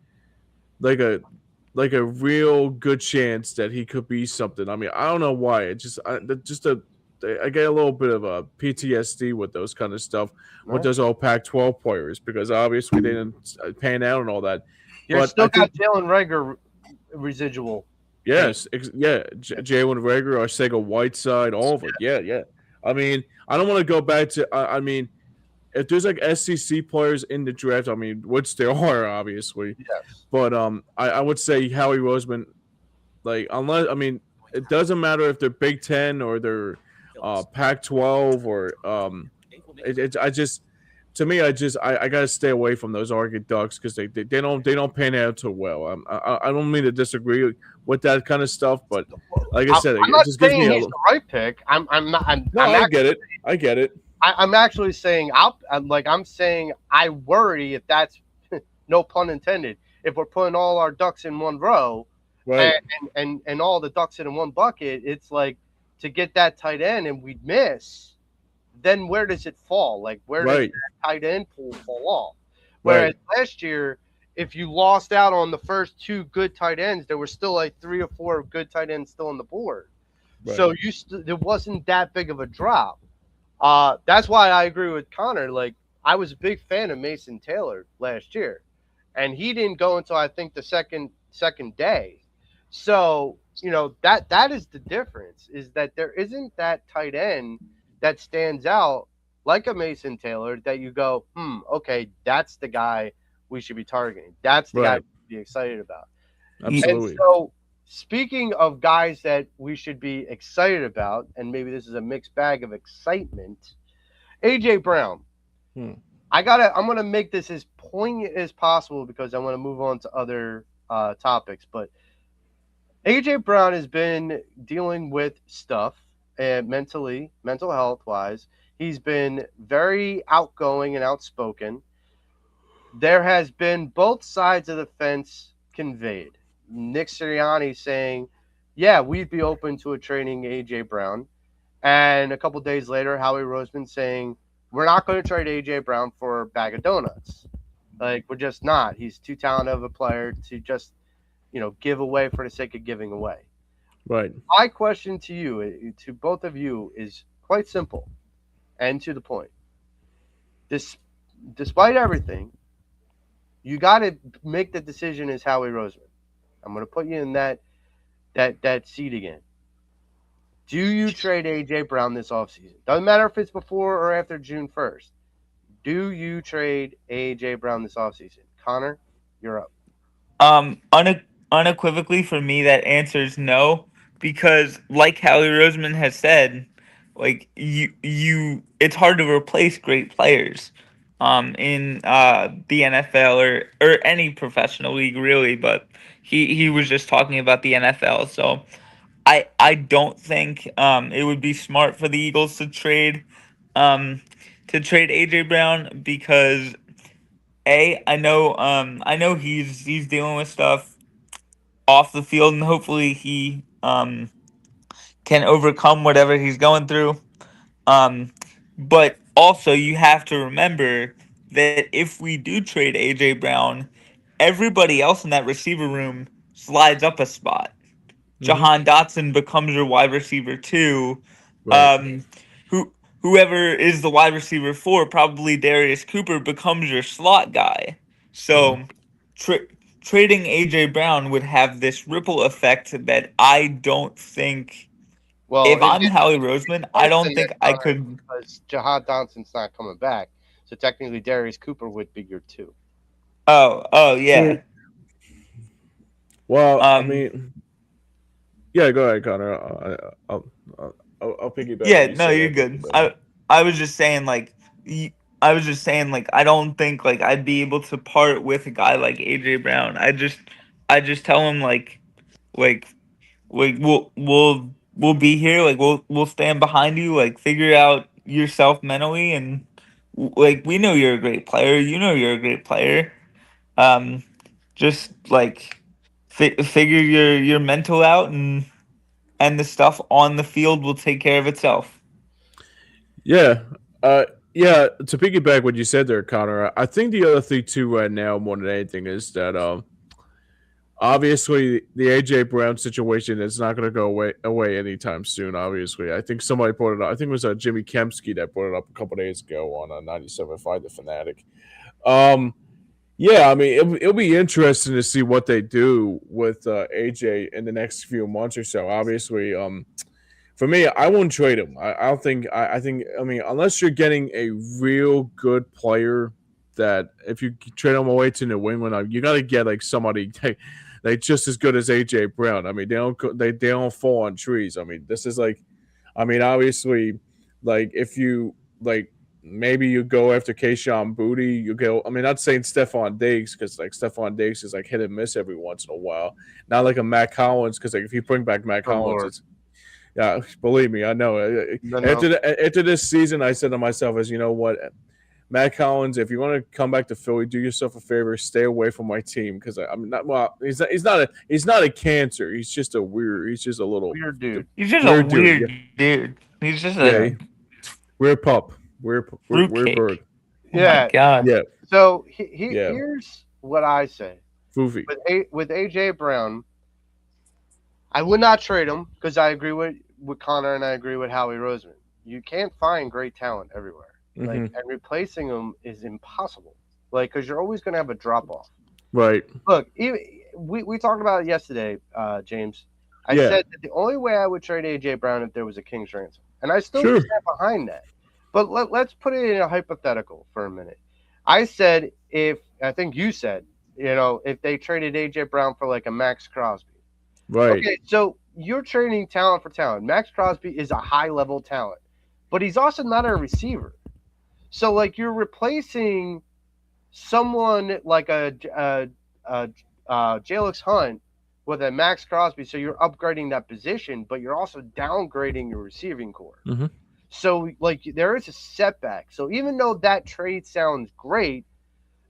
real good chance that he could be something. I mean, I don't know why. It's just I get a little bit of a PTSD with those kind of stuff with No? those old Pac-12 players because obviously they didn't pan out and all that. You're But I still got think Jalen Rager residual pain. yes, yeah, Jalen Rager, Sega Whiteside, all of it. Yeah, yeah. I mean, I don't want to go back to. I mean, if there's like SEC players in the draft, I mean, which there are obviously, Yes. but I would say Howie Roseman, like unless I mean, it doesn't matter if they're Big Ten or they're Pac-12 or I just to me I gotta stay away from those Oregon Ducks because they don't pan out too well. I don't mean to disagree with that kind of stuff, but like I said, I'm it not just gives saying me a he's the right pick. I'm not. no. I get it. I get it. I'm actually saying I'm saying I worry if that's no pun intended. If we're putting all our ducks in one row Right. and all the ducks in one bucket, it's like to get that tight end and we miss, then where does it fall? Like where does Right. that tight end pool fall off? Right. Whereas last year, if you lost out on the first two good tight ends, there were still like 3 or 4 good tight ends still on the board. Right. So there wasn't that big of a drop. That's why I agree with Connor. Like I was a big fan of Mason Taylor last year, and he didn't go until I think the second day. So that is the difference. Is that there isn't that tight end that stands out like a Mason Taylor that you go, okay, that's the guy we should be targeting. That's the guy Right. we should be excited about. And Absolutely. so, speaking of guys that we should be excited about, and maybe this is a mixed bag of excitement, AJ Brown. Hmm. I'm gonna make this as poignant as possible because I want to move on to other topics. But AJ Brown has been dealing with stuff mentally, mental health wise. He's been very outgoing and outspoken. There has been both sides of the fence conveyed. Nick Sirianni saying, "Yeah, we'd be open to a trading AJ Brown," and a couple days later, Howie Roseman saying, "We're not going to trade AJ Brown for a bag of donuts. Like we're just not. He's too talented of a player to just give away for the sake of giving away." Right. My question to you, to both of you, is quite simple and to the point. This, despite everything, you got to make the decision as Howie Roseman. I'm going to put you in that seat again. Do you trade AJ Brown this offseason? Doesn't matter if it's before or after June 1st. Do you trade AJ Brown this offseason? Connor, you're up. Unequivocally for me, that answer is no, because like Howie Roseman has said, like it's hard to replace great players, in the NFL or any professional league really, but he was just talking about the NFL, so I don't think it would be smart for the Eagles um to trade AJ Brown because I know he's dealing with stuff off the field, and hopefully he can overcome whatever he's going through. Um, but also you have to remember that if we do trade AJ Brown, everybody else in that receiver room slides up a spot. Mm-hmm. Jahan Dotson becomes your wide receiver too. Right. Um, whoever is the wide receiver for, probably Darius Cooper, becomes your slot guy. Mm-hmm. So tra- trading AJ Brown would have this ripple effect that I don't think. Well, If I'm Howie Roseman, I worse don't than that, think I Connor, could. because Jahad Johnson's not coming back. So technically, Darius Cooper would be your two. Oh yeah. Well, I Um, mean, yeah. Go ahead, Connor. I'll piggyback what yeah. you No, said you're after good. you. I was just saying like. I was just saying like I don't think like I'd be able to part with a guy like AJ Brown. I just tell him like we'll be here, like we'll stand behind you, like figure out yourself mentally, and like we know you're a great player, you know you're a great player. um just like figure your mental out, and the stuff on the field will take care of itself. Yeah. Uh. Yeah. To piggyback what you said there, Connor. I think the other thing too right now, more than anything, is that obviously the AJ Brown situation is not going to go away anytime soon. Obviously, I think somebody brought it up. I think it was Jimmy Kempski that brought it up a couple days ago on 97.5 The Fanatic. Um, yeah, I mean, it'll be interesting to see what they do with AJ in the next few months or so. Obviously, for me, I won't trade him. I don't think. I think. I mean, unless you're getting a real good player, that if you trade him away to New England, you got to get like somebody like just as good as AJ Brown. I mean, they don't fall on trees. I mean, this is like, I mean, obviously, like if you like maybe you go after Keyshawn Booty, you go. I mean, not saying Stephon Diggs because like Stephon Diggs is like hit and miss every once in a while. Not like a Matt Collins because like if you bring back Matt Oh, Collins, Lord. it's yeah, believe me, I know. No. After this season, I said to myself, "As you know what, Matt Collins, if you want to come back to Philly, do yourself a favor, stay away from my team because I'm not. Well, he's not a cancer. He's just a weird. He's just a little Weird dude. He's just a weird dude. weird dude. He's just Yeah, a weird pup, weird fruitcake. bird. Oh Yeah. my god. Yeah, So Yeah. here's what I say Foofy. with AJ Brown. I would not trade him because I agree with Connor and I agree with Howie Roseman. You can't find great talent everywhere. Like, Mhm. and replacing him is impossible. Like, because you're always going to have a drop off. Right. Look, we talked about it yesterday, James. I Yeah. said that the only way I would trade AJ Brown if there was a King's ransom, and I still Sure. stand behind that. But let's put it in a hypothetical for a minute. I said I think you said, if they traded AJ Brown for like a Max Crosby. Right. Okay, so you're trading talent for talent. Max Crosby is a high level talent, but he's also not a receiver. So like you're replacing someone like Jalix Hunt with a Max Crosby, so you're upgrading that position, but you're also downgrading your receiving core. Mhm. So like there is a setback. So even though that trade sounds great,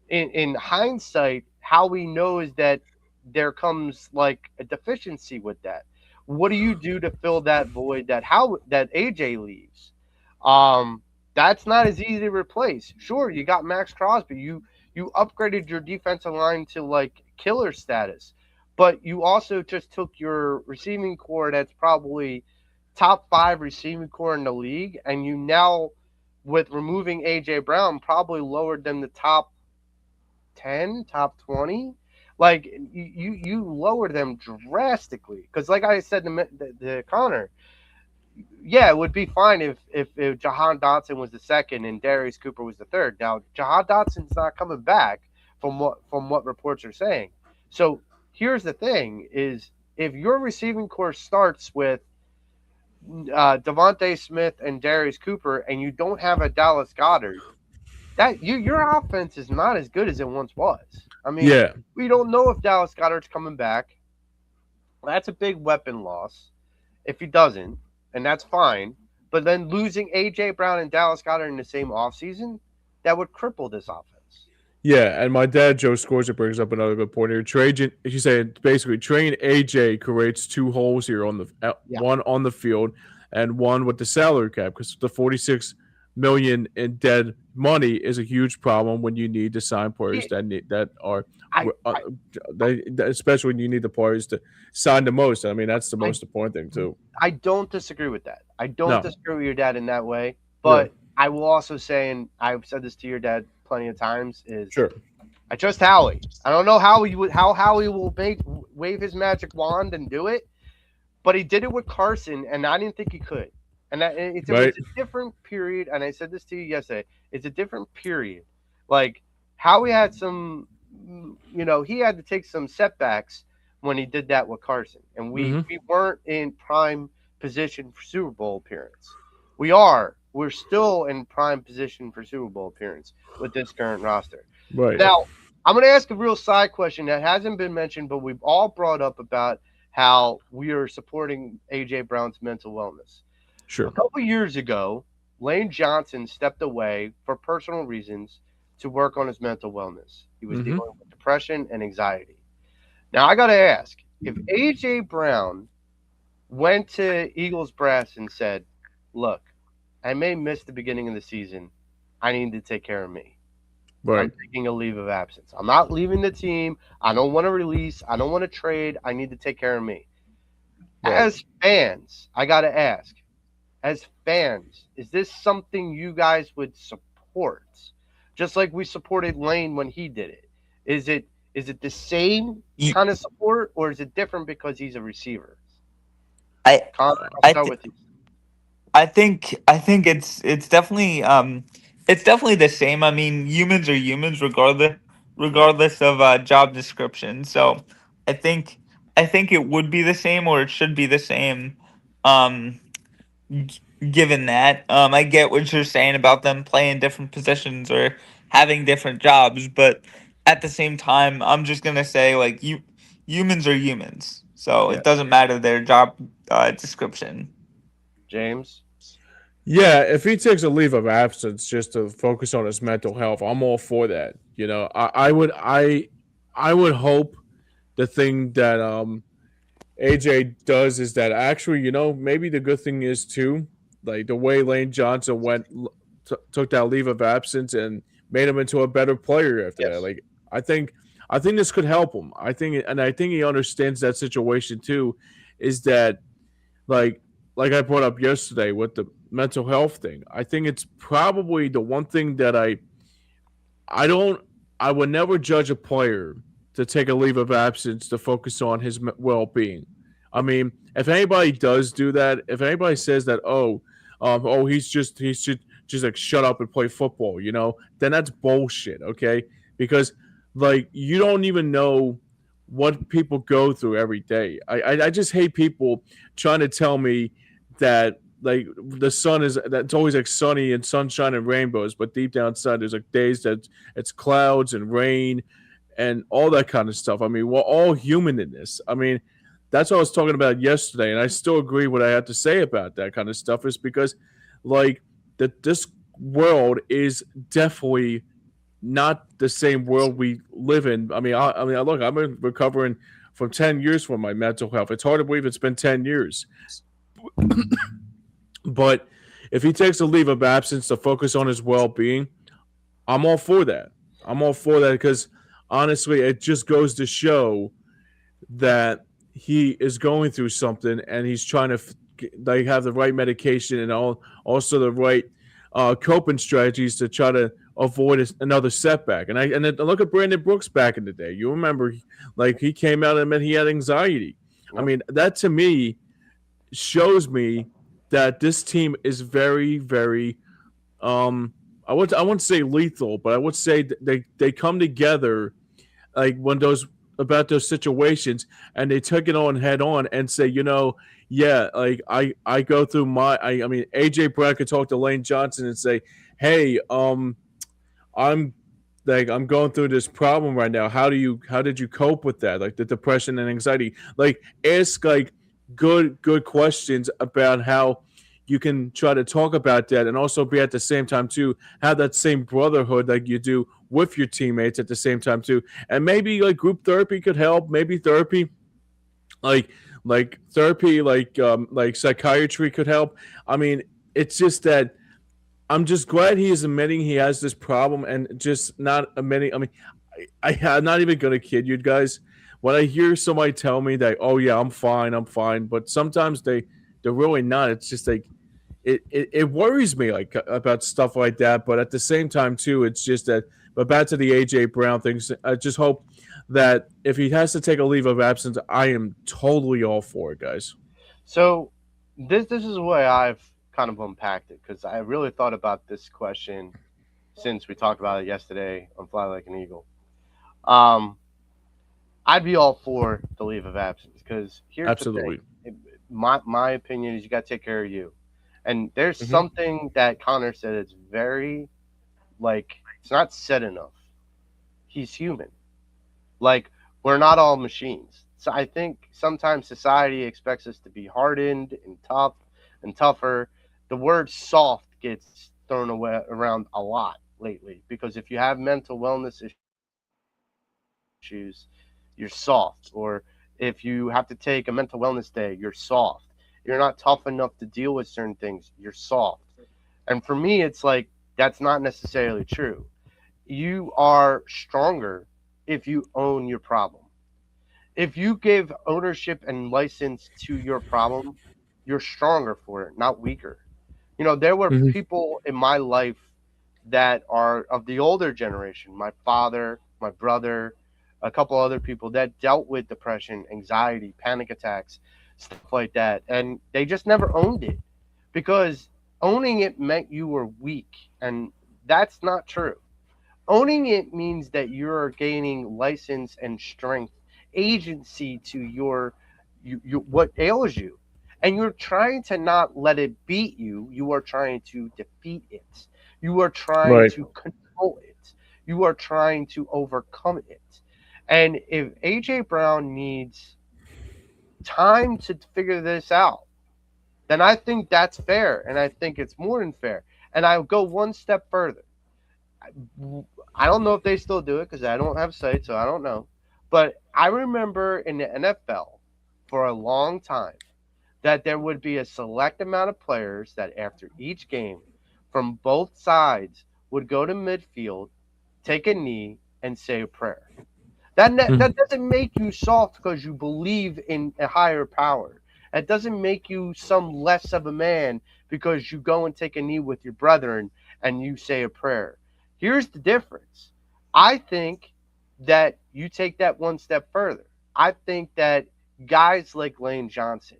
in hindsight, Howie knows that there comes like a deficiency with that. What do you do to fill that void that AJ leaves? That's not as easy to replace. Sure, you got Max Crosby. You upgraded your defensive line to like killer status, but you also just took your receiving core that's probably top 5 receiving core in the league, and you now, with removing AJ Brown, probably lowered them to top 10, top 20. Like you lowered them drastically because, like I said to Connor, yeah, it would be fine if Jahan Dotson was the second and Darius Cooper was the third. Now Jahan Dotson's not coming back from what reports are saying. So here's the thing: is if your receiving core starts with Devontae Smith and Darius Cooper, and you don't have a Dallas Goedert, that your offense is not as good as it once was. I mean, Yeah. we don't know if Dallas Goedert's coming back. That's a big weapon loss if he doesn't, and that's fine. But then losing A.J. Brown and Dallas Goedert in the same offseason, that would cripple this offense. Yeah, and my dad Joe Scorza brings up another good point here. Trade, you say basically, trading AJ creates two holes here on the one on the field and one with the salary cap because the 46 million in dead money is a huge problem when you need to sign players especially when you need the players to sign the most. I mean, that's the most important thing too. I don't disagree with that. I don't No. disagree with your dad in that way, but I will also say, and I've said this to your dad plenty of times, is Sure. I trust Howie. I don't know how Howie will wave his magic wand and do it, but he did it with Carson, and I didn't think he could. And it's a different period, and I said this to you yesterday. It's a different period. Like Howie had some, he had to take some setbacks when he did that with Carson, and we weren't in prime position for Super Bowl appearance. We're still in prime position for Super Bowl appearance with this current roster. Right. Now, I'm going to ask a real side question that hasn't been mentioned, but we've all brought up about how we are supporting A.J. Brown's mental wellness. Sure. A couple years ago, Lane Johnson stepped away for personal reasons to work on his mental wellness. He was dealing with depression and anxiety. Now, I got to ask, if A.J. Brown went to Eagles brass and said, look, I may miss the beginning of the season. I need to take care of me. Right. I'm taking a leave of absence. I'm not leaving the team. I don't want to release. I don't want to trade. I need to take care of me. Right. As fans, I got to ask, as fans, is this something you guys would support? Just like we supported Lane when he did it. Is it the same You, kind of support, or is it different because he's a receiver? I Connor, I'll I start th- with you. I think it's definitely the same. I mean, humans are humans Right. regardless of job description. So I think I think it would be the same, or it should be the same. Um, Given that, I get what you're saying about them playing different positions or having different jobs, but at the same time, I'm just gonna say like humans are humans, so Yeah. it doesn't matter their job description. James? Yeah, if he takes a leave of absence just to focus on his mental health, I'm all for that. I would hope the thing that AJ does is that actually, maybe the good thing is too, like the way Lane Johnson took that leave of absence and made him into a better player after that. Yes. Like I think I think this could help him. I think he understands that situation too. Is that like like I brought up yesterday with the mental health thing. I think it's probably the one thing that I don't I would never judge a player to take a leave of absence to focus on his well-being. I mean, if anybody does do that, if anybody says that, he should just like shut up and play football, then that's bullshit. Okay, because like you don't even know what people go through every day. I just hate people trying to tell me that like the sun is that's always like sunny and sunshine and rainbows, but deep down inside there's like days that it's clouds and rain and all that kind of stuff. I mean, we're all human in this. I mean, that's what I was talking about yesterday, and I still agree what I have to say about that kind of stuff is because like that this world is definitely not the same world we live in. Look, I've been recovering from 10 years from my mental health. It's hard to believe it's been 10 years. But if he takes a leave of absence to focus on his well being, I'm all for that. I'm all for that because honestly, it just goes to show that he is going through something and he's trying to like have the right medication and also the right coping strategies to try to avoid another setback. And then look at Brandon Brooks back in the day. You remember, like he came out and admitted he had anxiety. I Yep. mean, that to me shows me that this team is very, very I wouldn't say lethal, but I would say they come together like when those about those situations and they took it on head on and say, yeah, like I go through I mean AJ Brown could talk to Lane Johnson and say, hey, I'm I'm going through this problem right now. How did you cope with that? Like the depression and anxiety. Like ask like good questions about how you can try to talk about that and also be at the same time too have that same brotherhood like you do with your teammates at the same time too. And maybe like group therapy could help. Maybe therapy like therapy like psychiatry could help. I mean, it's just that I'm just glad he is admitting he has this problem and just not admitting. I mean, I'm not even gonna kid you guys. When I hear somebody tell me that, oh yeah, I'm fine, but sometimes they're really not. It's just like it worries me like about stuff like that. But at the same time too, it's just that. But back to the AJ Brown things. I just hope that if he has to take a leave of absence, I am totally all for it, guys. So this is the way I've kind of unpacked it because I really thought about this question since we talked about it yesterday on Fly Like an Eagle. Um, I'd be all for the leave of absence because here's the thing. Absolutely. My opinion is you got to take care of you. And there's Hmm. something that Connor said it's very like it's not said enough. He's human. Like we're not all machines. So I think sometimes society expects us to be hardened and tough and tougher. The word soft gets thrown away around a lot lately because if you have mental wellness issues, you're soft. Or if you have to take a mental wellness day, you're soft. You're not tough enough to deal with certain things, you're soft. And for me, it's like that's not necessarily true. you are stronger if you own your problem. If you give ownership and license to your problem, you're stronger for it, not weaker. There were Hmm. people in my life that are of the older generation, my father, my brother, a couple other people that dealt with depression, anxiety, panic attacks, stuff like that. And they just never owned it because owning it meant you were weak. And that's not true. Owning it means that you're gaining license and strength, agency to what ails you. And you're trying to not let it beat you. You are trying to defeat it. You are trying Right. to control it. You are trying to overcome it. And if AJ Brown needs time to figure this out, then I think that's fair. And I think it's more than fair. And I'll go one step further. I don't know if they still do it because I don't have sight, so I don't know. But I remember in the NFL for a long time that there would be a select amount of players that after each game from both sides would go to midfield, take a knee, and say a prayer. That doesn't make you soft because you believe in a higher power. It doesn't make you some less of a man because you go and take a knee with your brethren and you say a prayer. Here's the difference. I think that you take that one step further. I think that guys like Lane Johnson,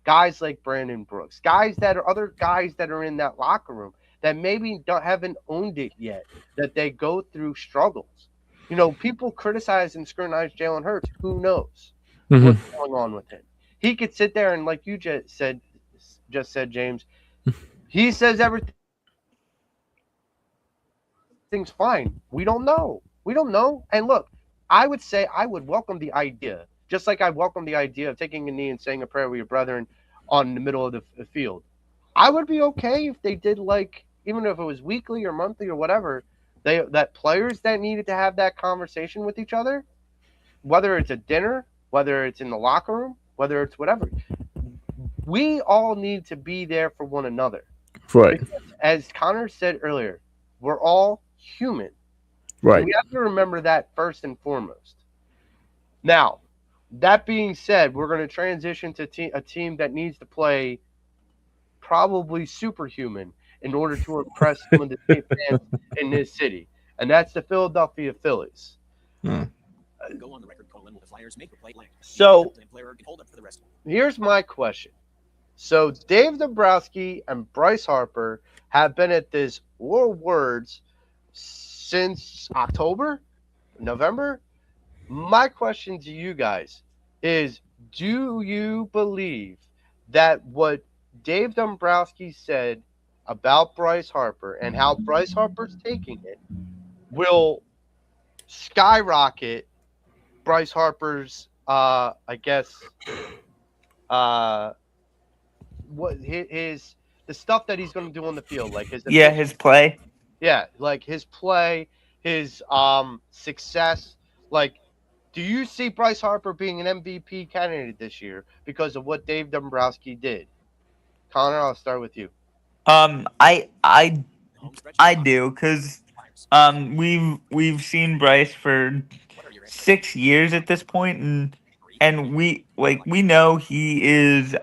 guys like Brandon Brooks, guys that are other guys that are in that locker room that maybe haven't owned it yet, that they go through struggles. People criticize and scrutinize Jalen Hurts. Who knows Hmm. what's going on with him? He could sit there and, like you just said, James. He says everything's fine. We don't know. We don't know. And look, I would say I would welcome the idea, just like I welcome the idea of taking a knee and saying a prayer with your brethren on the middle of the field. I would be okay if they did, like, even if it was weekly or monthly or whatever. That players that needed to have that conversation with each other, whether it's a dinner, whether it's in the locker room, whether it's whatever, we all need to be there for one another. Right. Because, as Connor said earlier, we're all human. And Right. we have to remember that first and foremost. Now, that being said, we're going to transition to a team that needs to play probably superhuman in order to impress some of the fans in this city, and that's the Philadelphia Phillies. Hmm. So here's my question. So Dave Dombrowski and Bryce Harper have been at this War Words since October, November. My question to you guys is, do you believe that what Dave Dombrowski said about Bryce Harper and how Bryce Harper's taking it will skyrocket Bryce Harper's I guess uh what his the stuff that he's going to do on the field, like his Yeah, efficiency, his play. yeah, like his play, his success. Like, do you see Bryce Harper being an MVP candidate this year because of what Dave Dombrowski did? Connor, I'll start with you. I do because we've seen Bryce for 6 years at this point, and we know he is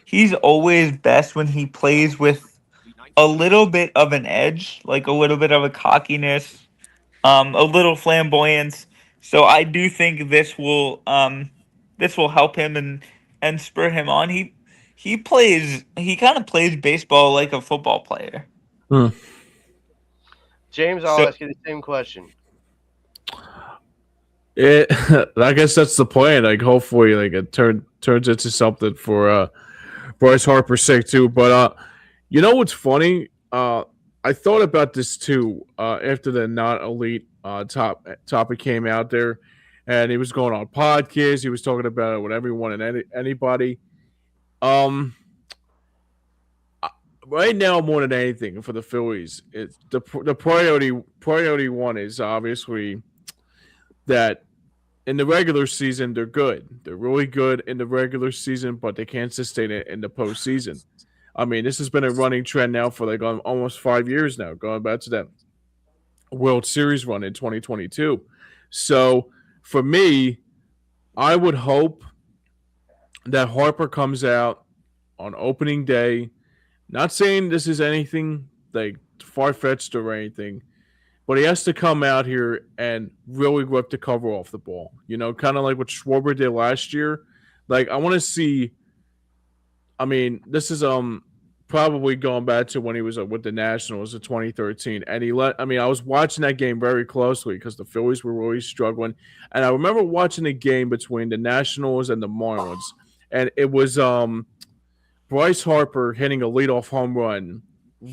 he's always best when he plays with a little bit of an edge, like a little bit of a cockiness, a little flamboyance. So I do think this will help him and spur him on. He kind of plays baseball like a football player. Hmm. James, I'll So ask you the same question. It, I guess that's the plan. Like, hopefully, like it turns into something for Bryce Harper's sake too. But you know what's funny? I thought about this too after the not elite topic came out there, and he was going on podcasts. He was talking about it with everyone and anybody. Um, right now, more than anything for the Phillies, it's the priority one is obviously that in the regular season they're good. They're really good in the regular season, but they can't sustain it in the postseason. I mean, this has been a running trend now for like almost 5 years now, going back to them. World Series run in 2022. So for me, I would hope that Harper comes out on opening day. Not saying this is anything like far fetched or anything, but he has to come out here and really rip the cover off the ball. You know, kind of like what Schwarber did last year. Like I want to see. I mean, this is probably going back to when he was with the Nationals in 2013, and he let. I mean, I was watching that game very closely because the Phillies were really struggling, and I remember watching the game between the Nationals and the Marlins, and it was Bryce Harper hitting a leadoff home run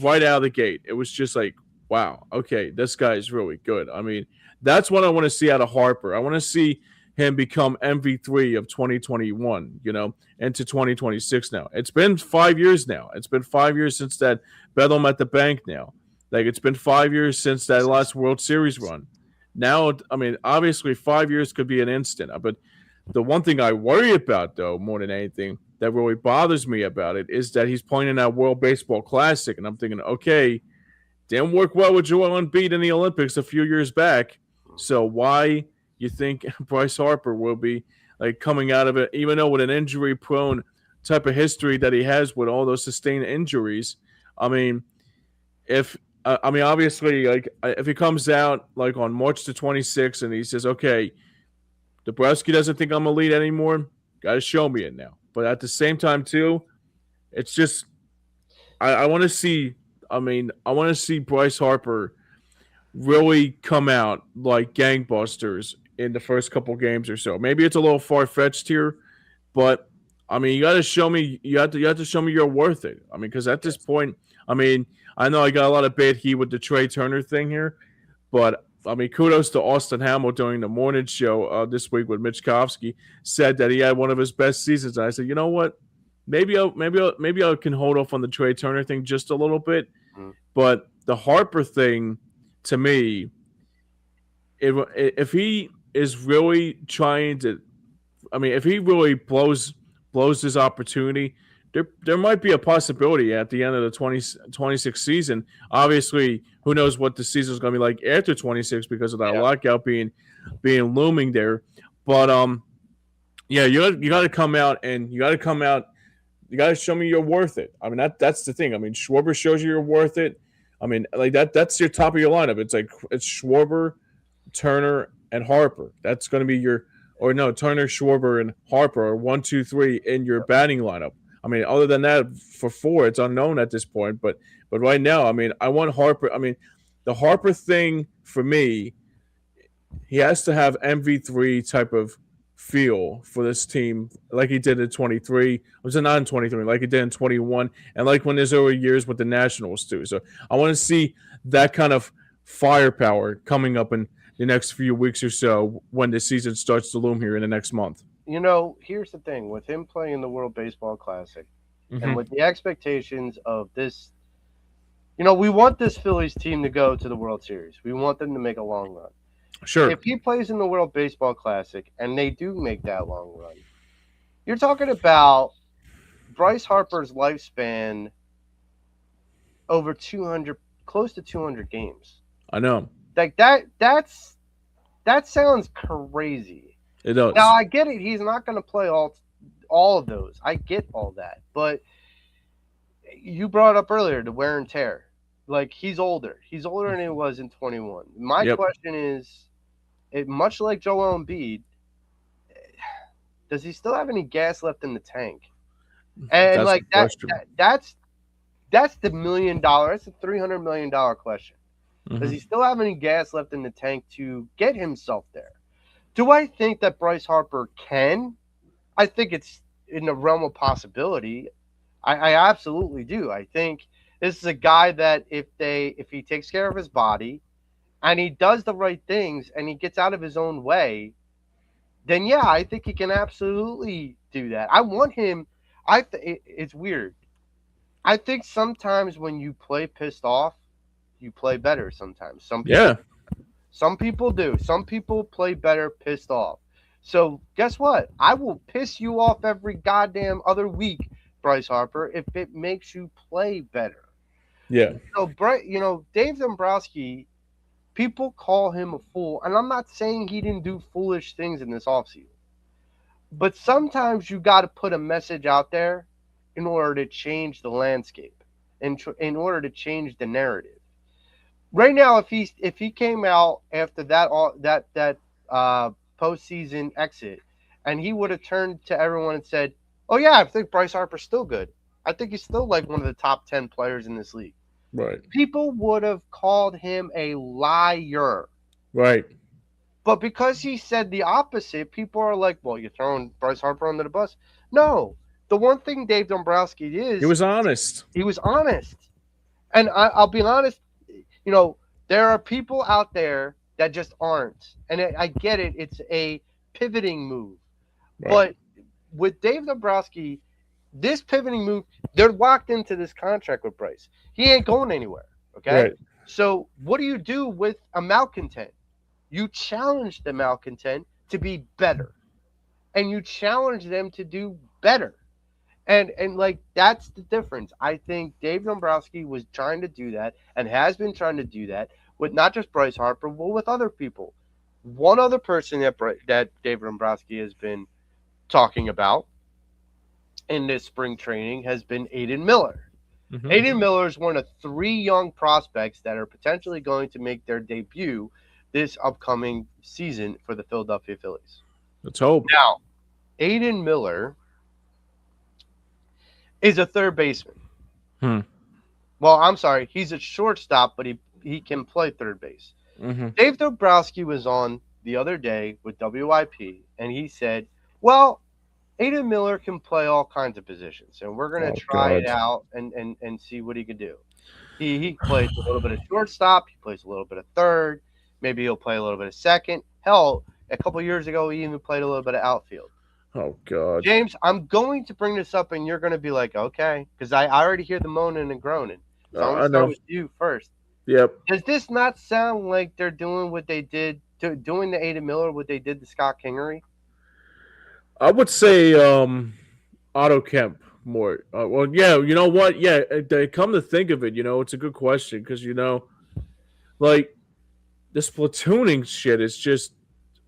right out of the gate. It was just like, wow, okay, this guy is really good. I mean, that's what I want to see out of Harper. I want to see him become MV3 of 2021, you know, into 2026 now. It's been 5 years now. It's been 5 years since that Bedlam at the bank now. Like, it's been 5 years since that last World Series run. Now, I mean, obviously 5 years could be an instant, but the one thing I worry about, though, more than anything, that really bothers me about it is that he's playing in that World Baseball Classic, and I'm thinking, okay, didn't work well with Joel Embiid in the Olympics a few years back, so why you think Bryce Harper will be like coming out of it, even though with an injury-prone type of history that he has with all those sustained injuries? I mean, if I mean, obviously, like if he comes out like on March the 26th and he says, okay, Dabrowski doesn't think I'm elite anymore. Got to show me it now. But at the same time, too, it's just I want to see. I mean, I want to see Bryce Harper really come out like gangbusters in the first couple games or so. Maybe it's a little far fetched here, but I mean, you got to show me. You have to show me you're worth it. I mean, because at this point, I mean, I know I got a lot of bad heat with the Trey Turner thing here, but I mean, kudos to Austin Hamill during the morning show this week with Mitch Kovsky. Said that he had one of his best seasons. And I said, you know what? Maybe I can hold off on the Trey Turner thing just a little bit. Mhm. But the Harper thing, to me, if he is really trying to, I mean, if he really blows his opportunity, there might be a possibility at the end of the 2026 season. Obviously, who knows what the season is going to be like after 26 because of that Yeah. lockout being looming there. But yeah, you got to come out and you got to come out. You got to show me you're worth it. I mean, that's the thing. I mean, Schwarber shows you you're worth it. I mean, like that's your top of your lineup. It's like it's Schwarber, Turner, and Harper. That's going to be your, or no, Turner, Schwarber, and Harper are 1, 2, 3 in your batting lineup. I mean, other than that, for four, it's unknown at this point. But right now, I mean, I want Harper. I mean, the Harper thing for me, he has to have MV3 type of feel for this team, like he did in 23. Was it not in 23? Like he did in 21, and like when his early years with the Nationals too. So I want to see that kind of firepower coming up in the next few weeks or so when the season starts to loom here in the next month. You know, here's the thing with him playing in the World Baseball Classic and Mm-hmm. with the expectations of this, you know, we want this Phillies team to go to the World Series. We want them to make a long run. Sure. If he plays in the World Baseball Classic and they do make that long run, you're talking about Bryce Harper's lifespan over 200, close to 200 games. I know. Like that sounds crazy. It does. Now I get it. He's not going to play all of those. I get all that, but you brought up earlier the wear and tear. Like he's older. He's older than he was in 21. My Yep. question is, much like Joel Embiid, does he still have any gas left in the tank? And That's like the question. that's the $1 million. That's a $300 million question. Does he still have any gas left in the tank to get himself there? Do I think that Bryce Harper can? I think it's in the realm of possibility. I absolutely do. I think this is a guy that if he takes care of his body and he does the right things and he gets out of his own way, then yeah, I think he can absolutely do that. I want him. It's weird. I think sometimes when you play pissed off, you play better. Sometimes Yeah. some people do. Some people play better pissed off. So guess what? I will piss you off every goddamn other week, Bryce Harper, if it makes you play better. Yeah. So, Dave Dombrowski, People call him a fool, and I'm not saying he didn't do foolish things in this offseason. But sometimes you got to put a message out there in order to change the landscape, and in order to change the narrative. Right now, if he came out after that postseason exit, and he would have turned to everyone and said, "Oh yeah, I think Bryce Harper's still good. I think he's still like one of the top 10 players in this league." Right. People would have called him a liar. Right. But because he said the opposite, people are like, "Well, you're throwing Bryce Harper under the bus." No, the one thing Dave Dombrowski He was honest. he was honest. And I'll be honest, there are people out there that just aren't. And I get it. It's a pivoting move. Right. But with Dave Dombrowski, this pivoting move, they're locked into this contract with Bryce. He ain't going anywhere. Okay. Right. So what do you do with a malcontent? You challenge the malcontent to be better. And you challenge them to do better. And like that's the difference. I think Dave Dombrowski was trying to do that and has been trying to do that with not just Bryce Harper, but with other people. One other person that Dave Dombrowski has been talking about in this spring training has been Aiden Miller. Mm-hmm. Aiden Miller is one of 3 young prospects that are potentially going to make their debut this upcoming season for the Philadelphia Phillies. Let's hope. Now, Aiden Miller is a third baseman. Well, I'm sorry, he's a shortstop, but he can play third base. Mm-hmm. Dave Dombrowski was on the other day with WIP, and he said, well, Aiden Miller can play all kinds of positions, and we're going to try it out and see what he can do. He plays a little bit of shortstop. He plays a little bit of third. Maybe he'll play a little bit of second. Hell, a couple of years ago, he even played a little bit of outfield. Oh, God. James, I'm going to bring this up, and you're going to be like, okay, because I already hear the moaning and groaning. So I'm going to start with you first. Yep. Does this not sound like they're doing what they did, doing to Aiden Miller, what they did to Scott Kingery? I would say Otto Kemp more. Well, yeah, you know what? Yeah, come to think of it, it's a good question because, like, this platooning shit is just,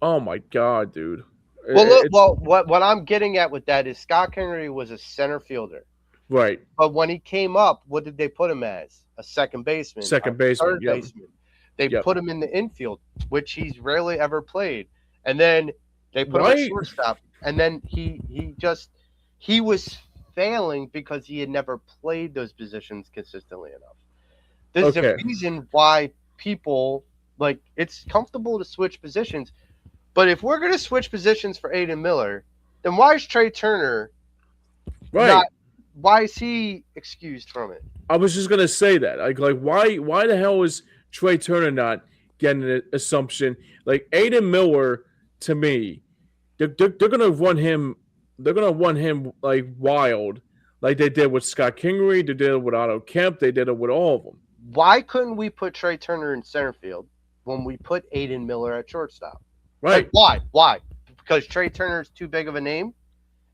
oh, my God, dude. Well, what I'm getting at with that is Scott Kingery was a center fielder. Right. But when he came up, what did they put him as? A second baseman. Second baseman. Third baseman. They put him in the infield, which he's rarely ever played. And then they put him at shortstop. And then he was failing because he had never played those positions consistently enough. There's a reason why people, like, it's comfortable to switch positions. But if we're going to switch positions for Aiden Miller, then why is Trey Turner why is he excused from it? I was just gonna say that. Like why the hell is Trey Turner not getting an assumption? Like Aiden Miller, to me, they're gonna run him. They're gonna run him like wild, like they did with Scott Kingery. They did it with Otto Kemp. They did it with all of them. Why couldn't we put Trey Turner in center field when we put Aiden Miller at shortstop? Right? Like, why? Because Trey Turner is too big of a name.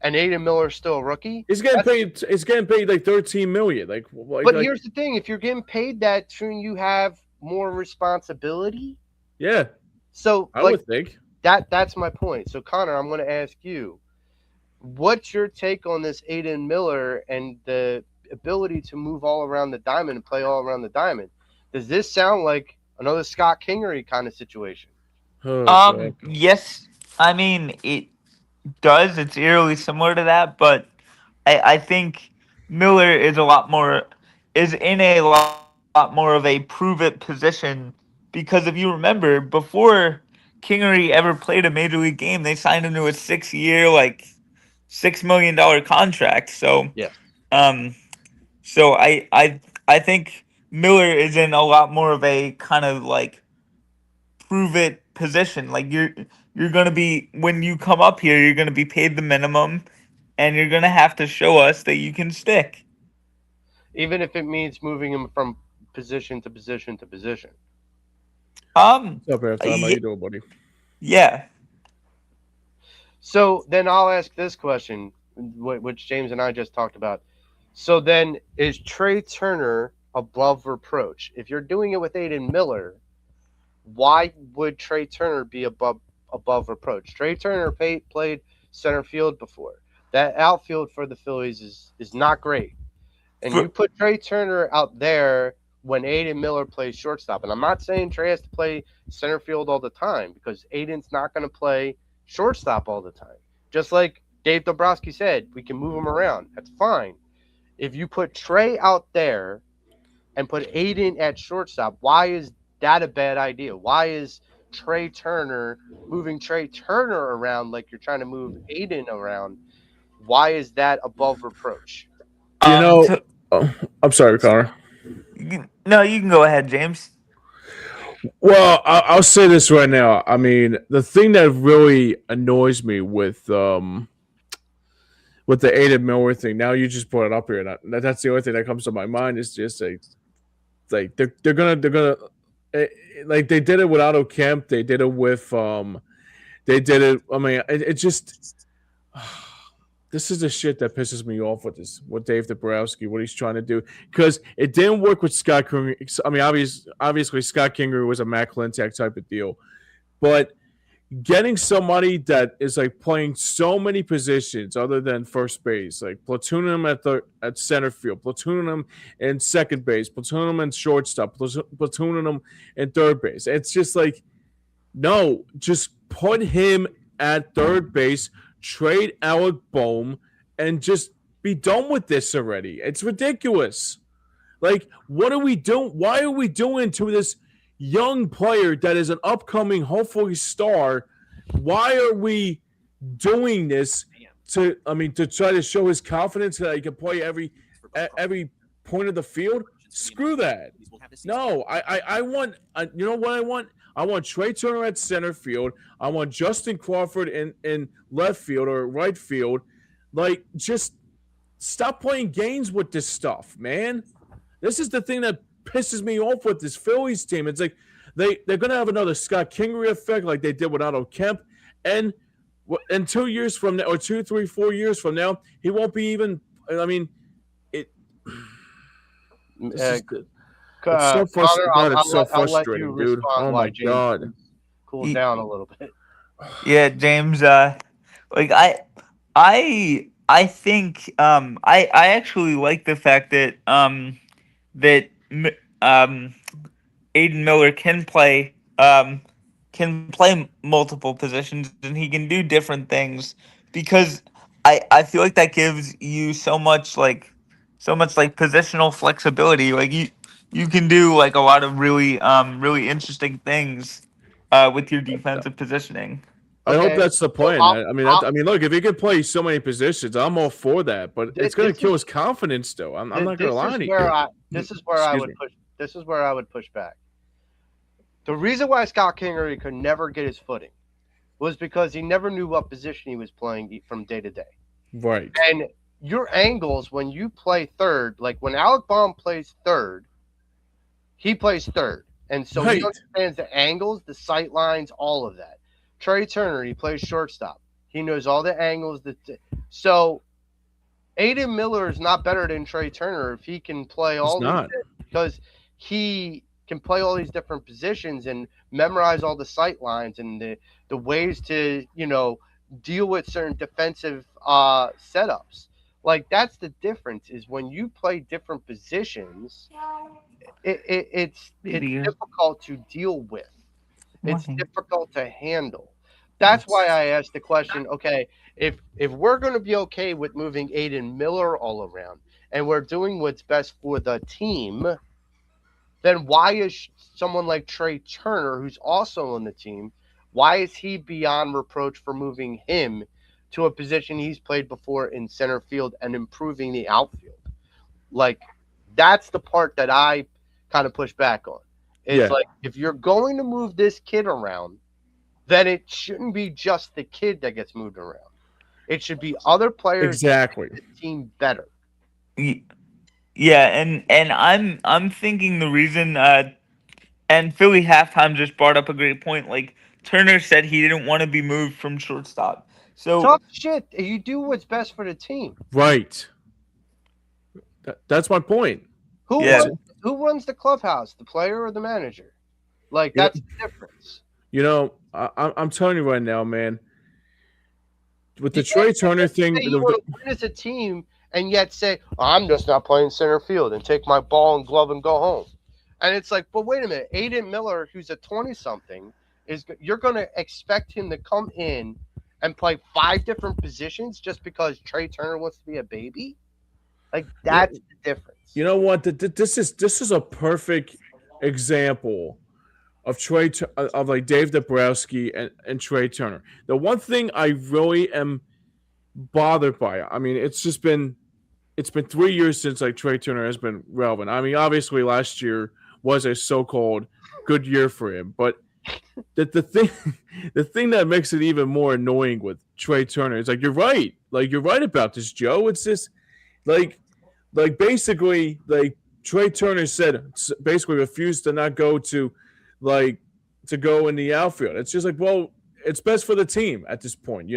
And Aiden Miller's still a rookie. He's getting paid. It's getting paid like $13 million. But here's the thing: if you're getting paid that, shouldn't you have more responsibility? Yeah. So I would think that's my point. So Connor, I'm going to ask you, what's your take on this Aiden Miller and the ability to move all around the diamond and play all around the diamond? Does this sound like another Scott Kingery kind of situation? Yes. I mean it does. It's eerily similar to that, but I think Miller is in a lot more of a prove it position because if you remember, before Kingery ever played a major league game, they signed him to a 6-year, like $6 million contract. So yeah. So I think Miller is in a lot more of a kind of like prove it position. Like you're going to be, when you come up here, you're going to be paid the minimum and you're going to have to show us that you can stick. Even if it means moving him from position to position to position. What's up, Halftime? How you doing, buddy? Yeah. So then I'll ask this question, which James and I just talked about. So then is Trey Turner above reproach? If you're doing it with Aiden Miller, why would Trey Turner be above reproach? Trey Turner played center field before. That outfield for the Phillies is not great. And For, you put Trey Turner out there when Aiden Miller plays shortstop. And I'm not saying Trey has to play center field all the time because Aiden's not going to play shortstop all the time. Just like Dave Dombrowski said, we can move him around. That's fine. If you put Trey out there and put Aiden at shortstop, why is that a bad idea? Why is moving Trey Turner around like you're trying to move Aiden around? Why is that above reproach? You know, so I'm sorry, Connor. no, you can go ahead, James. Well, I'll say this right now. I mean, the thing that really annoys me with the Aiden Miller thing. Now you just brought it up here, and that's the only thing that comes to my mind is just like they're gonna like they did it with Otto Kemp. They did it with they did it. I mean, it just this is the shit that pisses me off with Dave Dabrowski, what he's trying to do, because it didn't work with Scott Kingery. I mean, obviously Scott Kingery was a Matt Klentak type of deal, but getting somebody that is like playing so many positions other than first base, like platooning them at center field, platooning them in second base, platooning them in shortstop, platooning them in third base. It's just like, no, just put him at third base, trade Alec Bohm, and just be done with this already. It's ridiculous. Like, what are we doing? Why are we doing to this young player that is an upcoming, hopefully, star? Why are we doing this to try to show his confidence that he can play every point of the field? Screw that. No, I want, you know what I want? I want Trey Turner at center field. I want Justin Crawford in left field or right field. Like, just stop playing games with this stuff, man. This is the thing that pisses me off with this Phillies team. It's like they're going to have another Scott Kingery effect like they did with Otto Kemp. And in 2 years from now, or 2, 3, 4 years from now, he won't be even – I mean, it's so frustrating. Connor, It's so I'll let you frustrating, dude. respond Oh, while my James God. cools down a little bit. Yeah, James. Like I think I actually like the fact that that Aiden Miller can play multiple positions and he can do different things because I feel like that gives you so much like positional flexibility. Like you can do like a lot of really interesting things with your defensive positioning. I hope Okay, that's the so plan. I mean, look, if he can play so many positions, I'm all for that. But it's going to kill his confidence, though. I'm not going to lie to you. this is where I would push. This is where I would push back. The reason why Scott Kingery could never get his footing was because he never knew what position he was playing from day to day. Right. And your angles when you play third, like when Alec Baum plays third, he plays third. And so he understands the angles, the sight lines, all of that. Trey Turner, he plays shortstop. He knows all the angles. So Aiden Miller is not better than Trey Turner if he can play all these because he can play all these different positions and memorize all the sight lines and the ways to, deal with certain defensive setups. Like, that's the difference is when you play different positions, it's difficult to deal with. It's difficult to handle. That's why I asked the question, okay, if we're going to be okay with moving Aiden Miller all around and we're doing what's best for the team, then why is someone like Trey Turner, who's also on the team, why is he beyond reproach for moving him to a position he's played before in center field and improving the outfield? Like, that's the part that I kind of push back on. It's like, if you're going to move this kid around, then it shouldn't be just the kid that gets moved around. It should be other players that make the team better. Yeah, and I'm thinking the reason and Philly halftime just brought up a great point. Like Turner said he didn't want to be moved from shortstop. So tough shit. You do what's best for the team. Right. That's my point. Who runs the clubhouse, the player or the manager? Like You know, that's the difference. I'm telling you right now, man. With You the Trey can't Turner just thing, say you want to win as a team and yet say, I'm just not playing center field and take my ball and glove and go home. And it's like, but wait a minute, Aiden Miller, who's a 20-something, you're going to expect him to come in and play 5 different positions just because Trey Turner wants to be a baby? Like you know, that's the difference. you know what? This is a perfect example of of like Dave Dabrowski and Trey Turner. The one thing I really am bothered by, I mean, it's been 3 years since like Trey Turner has been relevant. I mean, obviously last year was a so-called good year for him, but the thing the thing that makes it even more annoying with Trey Turner is like you're right about this, Joe. It's just like basically like Trey Turner said basically refused to not go to like to go in the outfield. It's just like, well, it's best for the team at this point.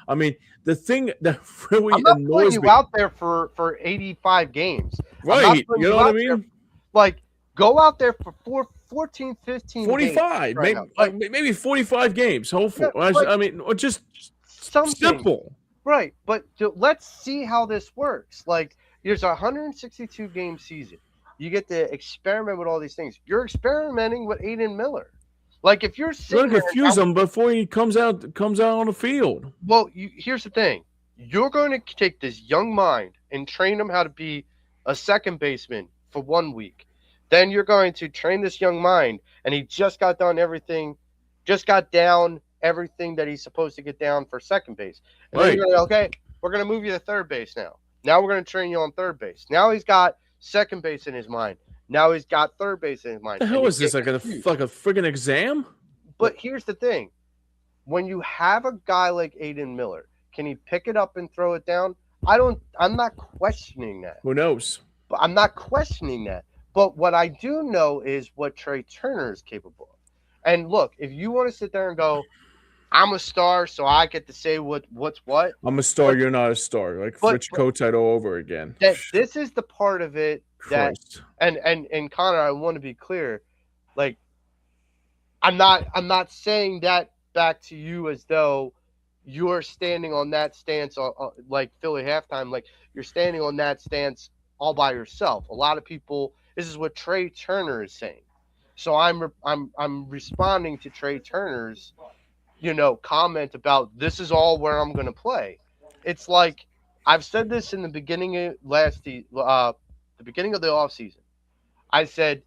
I mean, the thing that I'm really not putting annoys you me, out there for 85 games. I'm not right? putting You know you what I out there. mean? Like, go out there for 14, 15 games 45, right now. maybe 45 games. Yeah, Hopeful. like I mean, or just something. simple. Right, but let's see how this works. Like, there's a 162 game season. You get to experiment with all these things. You're experimenting with Aiden Miller. Like, if you're You're sitting gonna there confuse him before he comes out on the field. well, here's the thing. You're going to take this young mind and train him how to be a second baseman for 1 week. Then you're going to train this young mind, and he just got down everything that he's supposed to get down for second base. And then Right. you're going to, okay, we're going to move you to third base now. Now we're going to train you on third base. Now he's got second base in his mind. Now he's got third base in his mind. The And hell you is this? get Like a confused. friggin' exam? But here's the thing. When you have a guy like Aiden Miller, can he pick it up and throw it down? I'm not questioning that. Who knows? But I'm not questioning that. But what I do know is what Trey Turner is capable of. And look, if you want to sit there and go, I'm a star, so I get to say what's what. I'm a star. You're not a star. Like But Rich Kotite all over again. that this is the part of it that Christ. and Connor, I want to be clear, like I'm not saying that back to you as though you're standing on that stance like Philly halftime, like you're standing on that stance all by yourself. A lot of people, this is what Trey Turner is saying. So I'm responding to Trey Turner's comment about this is all where I'm going to play. It's like I've said this in the beginning of the beginning of the offseason. I said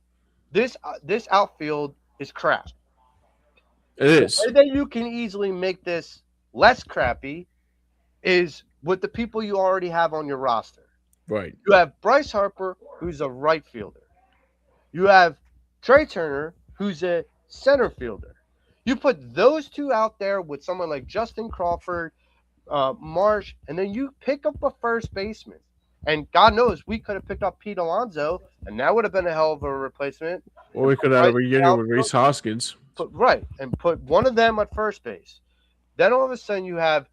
this outfield is crap. It The is. way that you can easily make this less crappy is with the people you already have on your roster. Right. You have Bryce Harper, who's a right fielder. You have Trey Turner, who's a center fielder. You put those two out there with someone like Justin Crawford, Marsh, and then you pick up a first baseman. And God knows we could have picked up Pete Alonso, and that would have been a hell of a replacement. Or we could have had a reunion with Reese Hoskins. Put one of them at first base. Then all of a sudden you have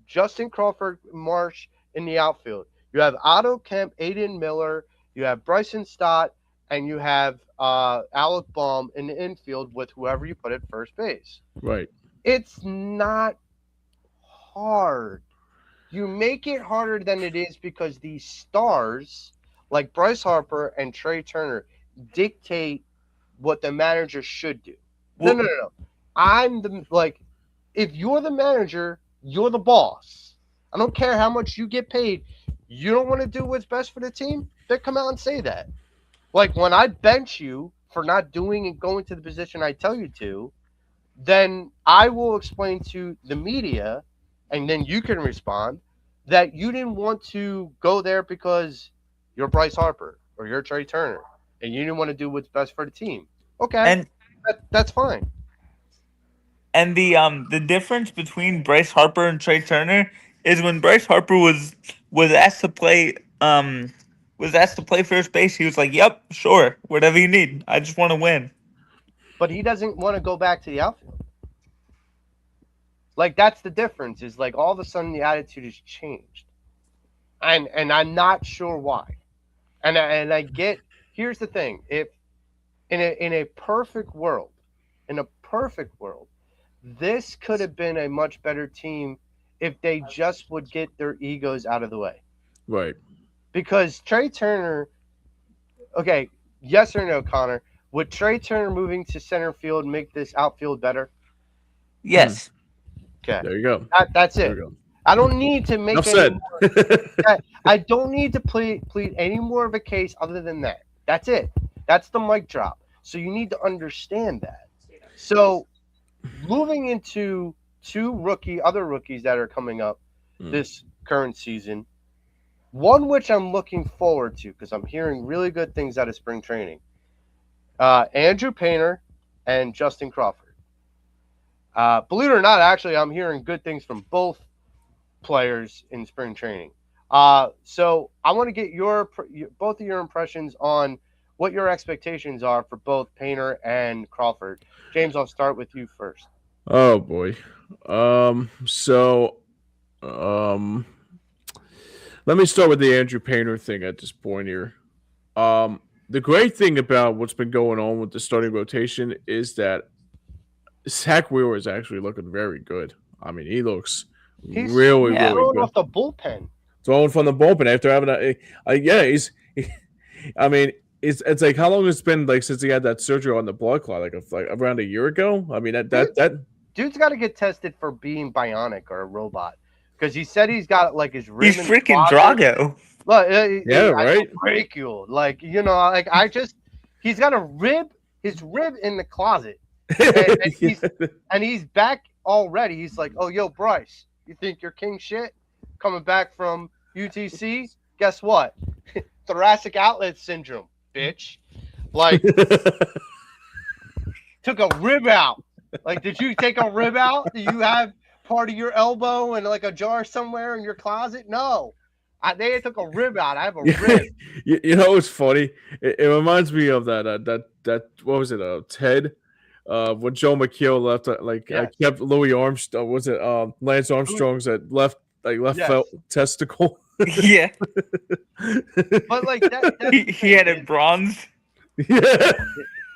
Justin Crawford, Marsh in the outfield. You have Otto Kemp, Aiden Miller. You have Bryson Stott, and you have Alec Baum in the infield with whoever you put at first base. Right. It's not hard. You make it harder than it is because these stars like Bryce Harper and Trey Turner dictate what the manager should do. No. I'm if you're the manager, you're the boss. I don't care how much you get paid. You don't want to do what's best for the team? Then come out and say that. Like when I bench you for not doing and going to the position I tell you to, then I will explain to the media, and then you can respond that you didn't want to go there because you're Bryce Harper or you're Trey Turner, and you didn't want to do what's best for the team. Okay, And that's fine. and the difference between Bryce Harper and Trey Turner is when Bryce Harper was asked to play first base, he was like, "Yep, sure, whatever you need. I just want to win." But he doesn't want to go back to the outfield. Like that's the difference. Is like all of a sudden the attitude has changed, and I'm not sure why. And I get. Here's the thing: if in a perfect world, in a perfect world, this could have been a much better team if they just would get their egos out of the way. Right. Because Trey Turner, okay, yes or no, Connor, would Trey Turner moving to center field make this outfield better? Yes. Okay, There you go. that's There it. you go. I don't need to make Enough any said. more. I don't need to plead any more of a case other than that. That's it. That's the mic drop. So you need to understand that. So moving into other rookies that are coming up this current season, one which I'm looking forward to because I'm hearing really good things out of spring training. Andrew Painter and Justin Crawford. Believe it or not, actually, I'm hearing good things from both players in spring training. So I want to get both of your impressions on what your expectations are for both Painter and Crawford. James, I'll start with you first. Oh boy. So let me start with the Andrew Painter thing at this point here. The great thing about what's been going on with the starting rotation is that Zach Wheeler is actually looking very good. I mean, he looks He's really throwing good. off the bullpen. Throwing from the bullpen after having I mean, it's like how long it's been like since he had that surgery on the blood clot, like around a year ago. I mean that dude's got to get tested for being bionic or a robot because he said he's got like his rib. He's freaking Drago. Look, yeah, right. Break you, like he's got his rib in the closet, and he's back already. He's like, oh yo, Bryce, you think you're king shit? Coming back from UTC, guess what? Thoracic outlet syndrome, bitch. Like, took a rib out. Like, did you take a rib out? Do you have part of your elbow in like a jar somewhere in your closet? No. They took a rib out. I have a rib. You know what's funny? It reminds me of that what was it? Ted. When Joe McHale left, kept Louis Armstrong. Was it Lance Armstrong's that left felt testicle? Yeah. But like he had a bronze. Yeah.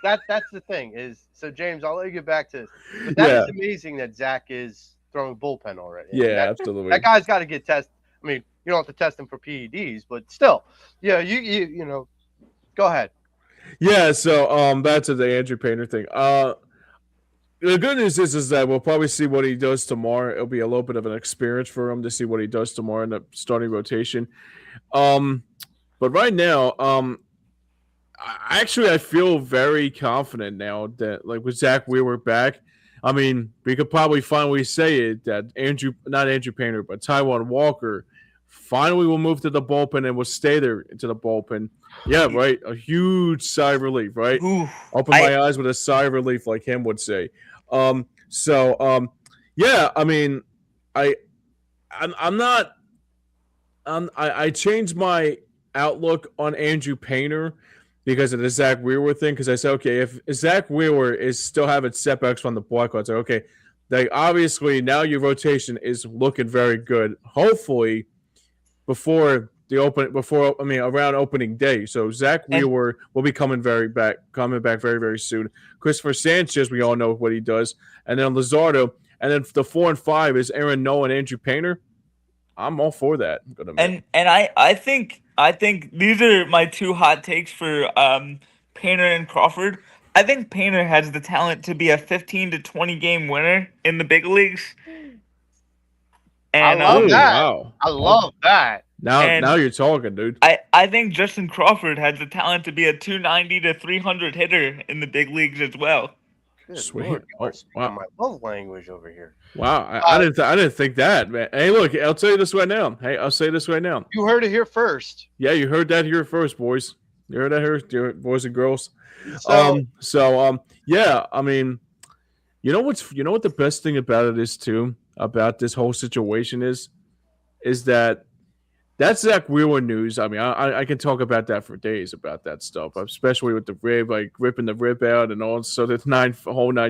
That's the thing is. So James, I'll let you get back to this. But that is amazing that Zach is throwing bullpen already. Yeah, absolutely. That guy's got to get tested. I mean, you don't have to test him for PEDs, but still, yeah, you know, go ahead. Yeah, so back to the Andrew Painter thing. The good news is that we'll probably see what he does tomorrow. It'll be a little bit of an experience for him to see what he does tomorrow in the starting rotation. But right now, I feel very confident now that like with Zach Wheeler back. I mean, we could probably finally say it that not Andrew Painter, but Taijuan Walker finally will move to the bullpen and will stay there into the bullpen. Yeah, right. A huge sigh of relief, right? Ooh, Open my eyes with a sigh of relief, like him would say. Yeah. I mean, I changed my outlook on Andrew Painter because of the Zach Wheeler thing. Because I said, okay, if Zach Wheeler is still having setbacks from the block, I said, okay, like obviously now your rotation is looking very good. Hopefully, around opening day. So Zach Wheeler will be coming back very, very soon. Christopher Sanchez, we all know what he does. And then Luzardo. And then the 4 and 5 is Aaron Nola and Andrew Painter. I'm all for that. And I think these are my two hot takes for Painter and Crawford. I think Painter has the talent to be a 15 to 20 game winner in the big leagues. And I love that. Wow. I love that. Now you're talking, dude. I think Justin Crawford has the talent to be a 290 to 300 hitter in the big leagues as well. Good Sweet. Lord, wow. My love language over here. Wow, I didn't think that, man. Hey, look, I'll tell you this right now. I'll say this right now. You heard it here first. Yeah, you heard that here first, boys. You heard that here, boys and girls. Yeah. I mean, you know what the best thing about it is too about this whole situation is that that's Zach Wheeler news. I mean, I can talk about that for days about that stuff, especially with the rib, like ripping the rib out and all. So there's 9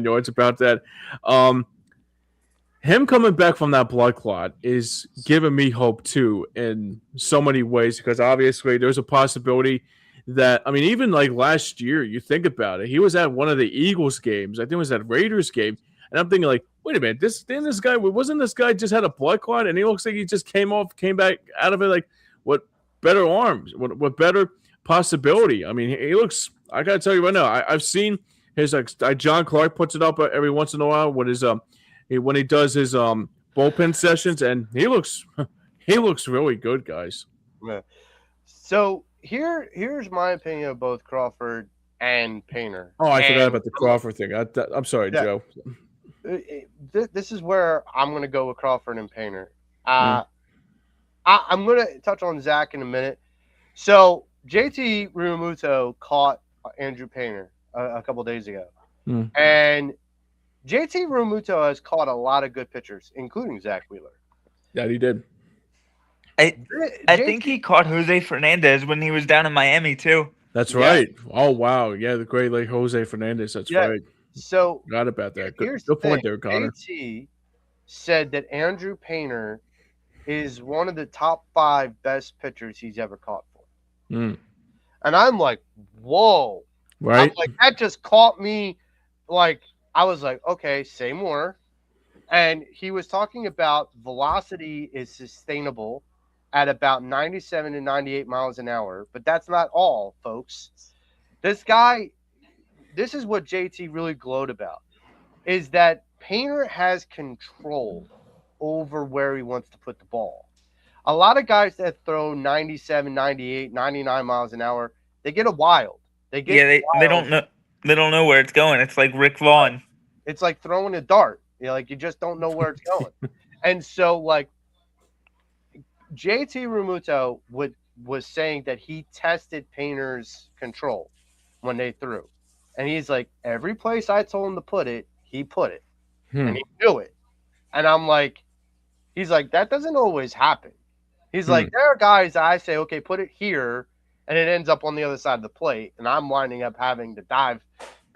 yards about that. Him coming back from that blood clot is giving me hope too in so many ways because obviously there's a possibility that, I mean, even like last year, you think about it, he was at one of the Eagles games. I think it was that Raiders game. And I'm thinking, like, wait a minute, this guy, wasn't this guy just had a blood clot? And he looks like he just came back out of it. Like, what better arms? What better possibility? I mean, he looks, I got to tell you right now, I've seen his, John Clark puts it up every once in a while when when he does his bullpen sessions, and he looks really good, guys. Yeah. So here's my opinion of both Crawford and Painter. Oh, I forgot about the Crawford thing. I'm sorry, Yeah. Joe. This is where I'm going to go with Crawford and Painter. I'm going to touch on Zach in a minute. So JT Realmuto caught Andrew Painter a couple days ago. And JT Realmuto has caught a lot of good pitchers, including Zach Wheeler. Yeah, he did. I think he caught Jose Fernandez when he was down in Miami too. That's right. Oh wow, yeah, the great like Jose Fernandez. That's right. So forgot about that. Good the point there, Connor. JT said that Andrew Painter is one of the top 5 best pitchers he's ever caught for. And I'm like, whoa. Right. I'm like, that just caught me. Like, I was like, okay, say more. And he was talking about velocity is sustainable at about 97 to 98 miles an hour. But that's not all, folks. This is what JT really glowed about, is that Painter has control over where he wants to put the ball. A lot of guys that throw 97, 98, 99 miles an hour, they get wild. They don't know where it's going. It's like Rick Vaughn. It's like throwing a dart. You just don't know where it's going. And so, like, JT Realmuto was saying that he tested Painter's control when they threw. And he's like, every place I told him to put it, he put it. And he knew it. And I'm like, he's like, that doesn't always happen. He's like, there are guys I say, okay, put it here, and it ends up on the other side of the plate, and I'm winding up having to dive.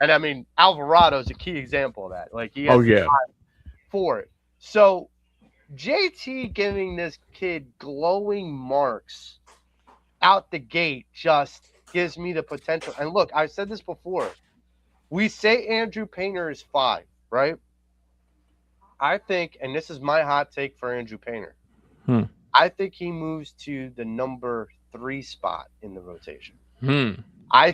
And I mean, Alvarado's a key example of that. Like, he has to dive for it. So JT giving this kid glowing marks out the gate just gives me the potential. And look, I've said this before. We say Andrew Painter is 5, right? I think, and this is my hot take for Andrew Painter, I think he moves to the number 3 spot in the rotation. I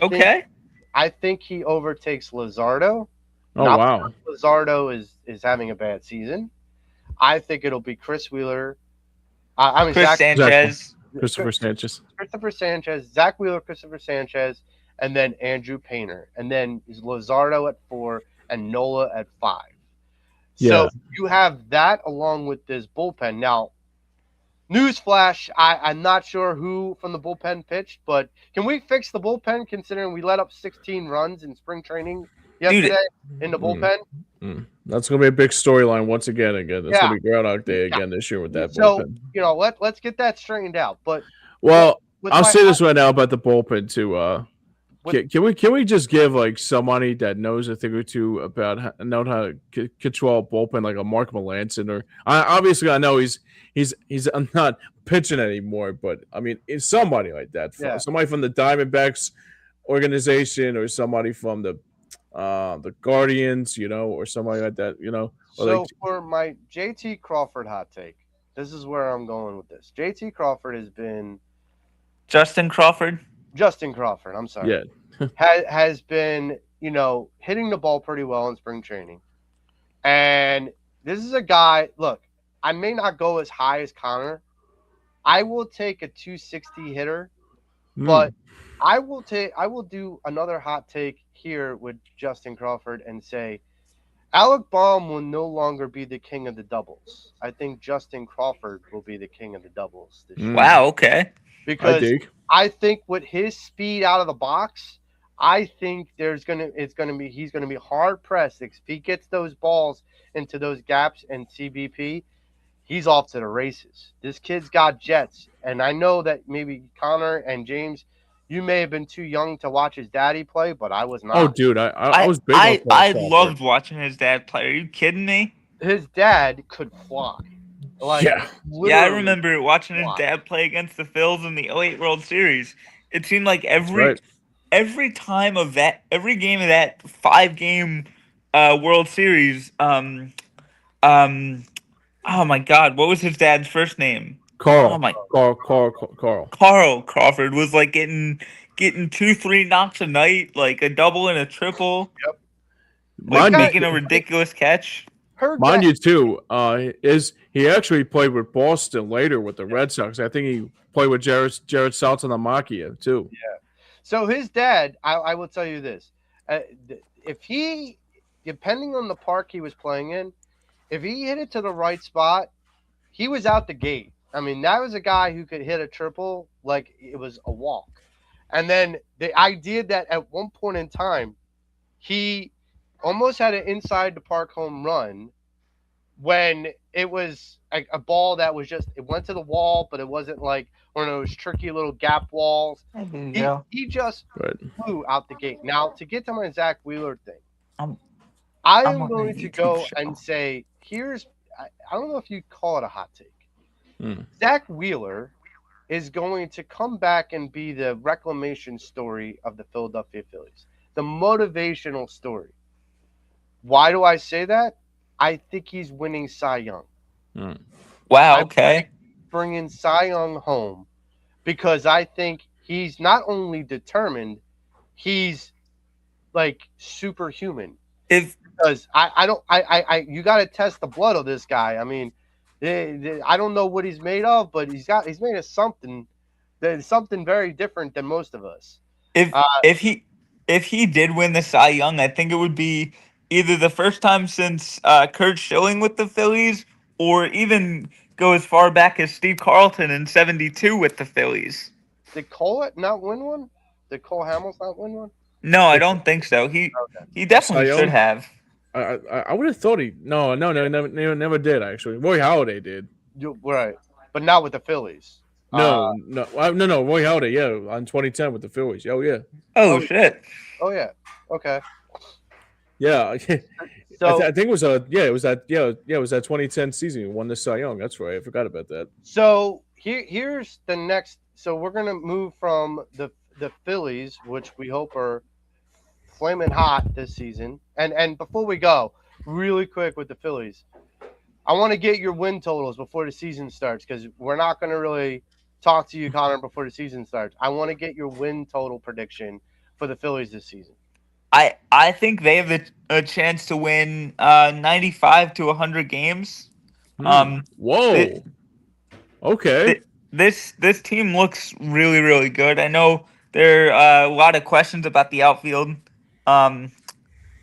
think he overtakes Luzardo. Oh, wow. Luzardo is having a bad season. I think it'll be Chris Wheeler. Christopher Sanchez, Zach Wheeler, Christopher Sanchez, and then Andrew Painter. And then Luzardo at 4 and Nola at 5. So you have that along with this bullpen. Now, newsflash, I'm not sure who from the bullpen pitched, but can we fix the bullpen considering we let up 16 runs in spring training yesterday in the bullpen? That's going to be a big storyline once again. That's going to be Groundhog Day again this year with that bullpen. So, let's get that straightened out. But I'll say this right now about the bullpen too. Can we just give like somebody that knows a thing or two about how to control a bullpen, like a Mark Melanson, or obviously I know he's not pitching anymore, but I mean it's somebody like that, somebody from the Diamondbacks organization or somebody from the Guardians, or somebody like that, So for my JT Crawford hot take, this is where I'm going with this. JT Crawford has been Justin Crawford, I'm sorry. has been, hitting the ball pretty well in spring training. And this is a guy, look, I may not go as high as Connor. I will take a 260 hitter, but I will do another hot take here with Justin Crawford and say Alec Baum will no longer be the king of the doubles. I think Justin Crawford will be the king of the doubles this year. Wow, okay. Because I think with his speed out of the box, I think he's gonna be hard pressed if he gets those balls into those gaps and CBP. He's off to the races. This kid's got jets, and I know that maybe Connor and James, you may have been too young to watch his daddy play, but I was not. Oh, dude, I was big. I loved watching his dad play. Are you kidding me? His dad could fly. I remember watching his dad play against the Phillies in the 2008 World Series. It seemed like That's right. every time of that, every game of that 5 game World Series. Um, oh my God, what was his dad's first name? Oh Carl, my, Carl. Carl Crawford was like getting 2, 3 knocks a night, like a double and a triple, Yep. This like Mind guy, you, making a like, ridiculous catch. her mind dad. you too. Is he actually played with Boston later with the Red Sox? I think he played with Jared Saltalamacchia too. So his dad, I will tell you this: if he, depending on the park he was playing in, if he hit it to the right spot, he was out the gate. I mean, that was a guy who could hit a triple like it was a walk. And then the idea that at one point in time, he almost had an inside the park home run when it was a ball that was just, it went to the wall, but it wasn't like one of those tricky little gap walls. There you He go. he just Right. flew out the gate. Now to get to my Zach Wheeler thing, I'm I I'm am on a going to YouTube go show. and say I don't know if you call it a hot take. Hmm. Zach Wheeler is going to come back and be the reclamation story of the Philadelphia Phillies, the motivational story. Why do I say that? I think he's winning Cy Young. Hmm. Wow. I'm Okay. bringing Cy Young home because I think he's not only determined, he's like superhuman. If Because I don't you got to test the blood of this guy. I mean, I don't know what he's made of, but he's made of something that's something very different than most of us. if Uh, if he if he did win the Cy Young, I think it would be either the first time since Kurt Schilling with the Phillies, or even go as far back as Steve Carlton in '72 with the Phillies. did Cole not win one? Did Cole Hamels not win one? No, I The, don't think so. Okay. He the Cy definitely should Young. have. I would have thought he no, never did actually. Roy Halladay did. Right, but not with the Phillies. No. Roy Halladay, yeah, on 2010 with the Phillies. Oh yeah, Oh Oh, shit! oh yeah. Okay. yeah. So I think it was it was that 2010 season he won the Cy Young. That's right. I forgot about that. here's the next. So we're gonna move from the Phillies, which we hope are flaming hot this season. And before we go, really quick with the Phillies, I want to get your win totals before the season starts because we're not going to really talk to you, Connor, before the season starts. I want to get your win total prediction for the Phillies this season. I think they have a chance to win 95 to 100 games. Um, th- Whoa. Okay. this team looks really good. I know there are a lot of questions about the outfield. Um,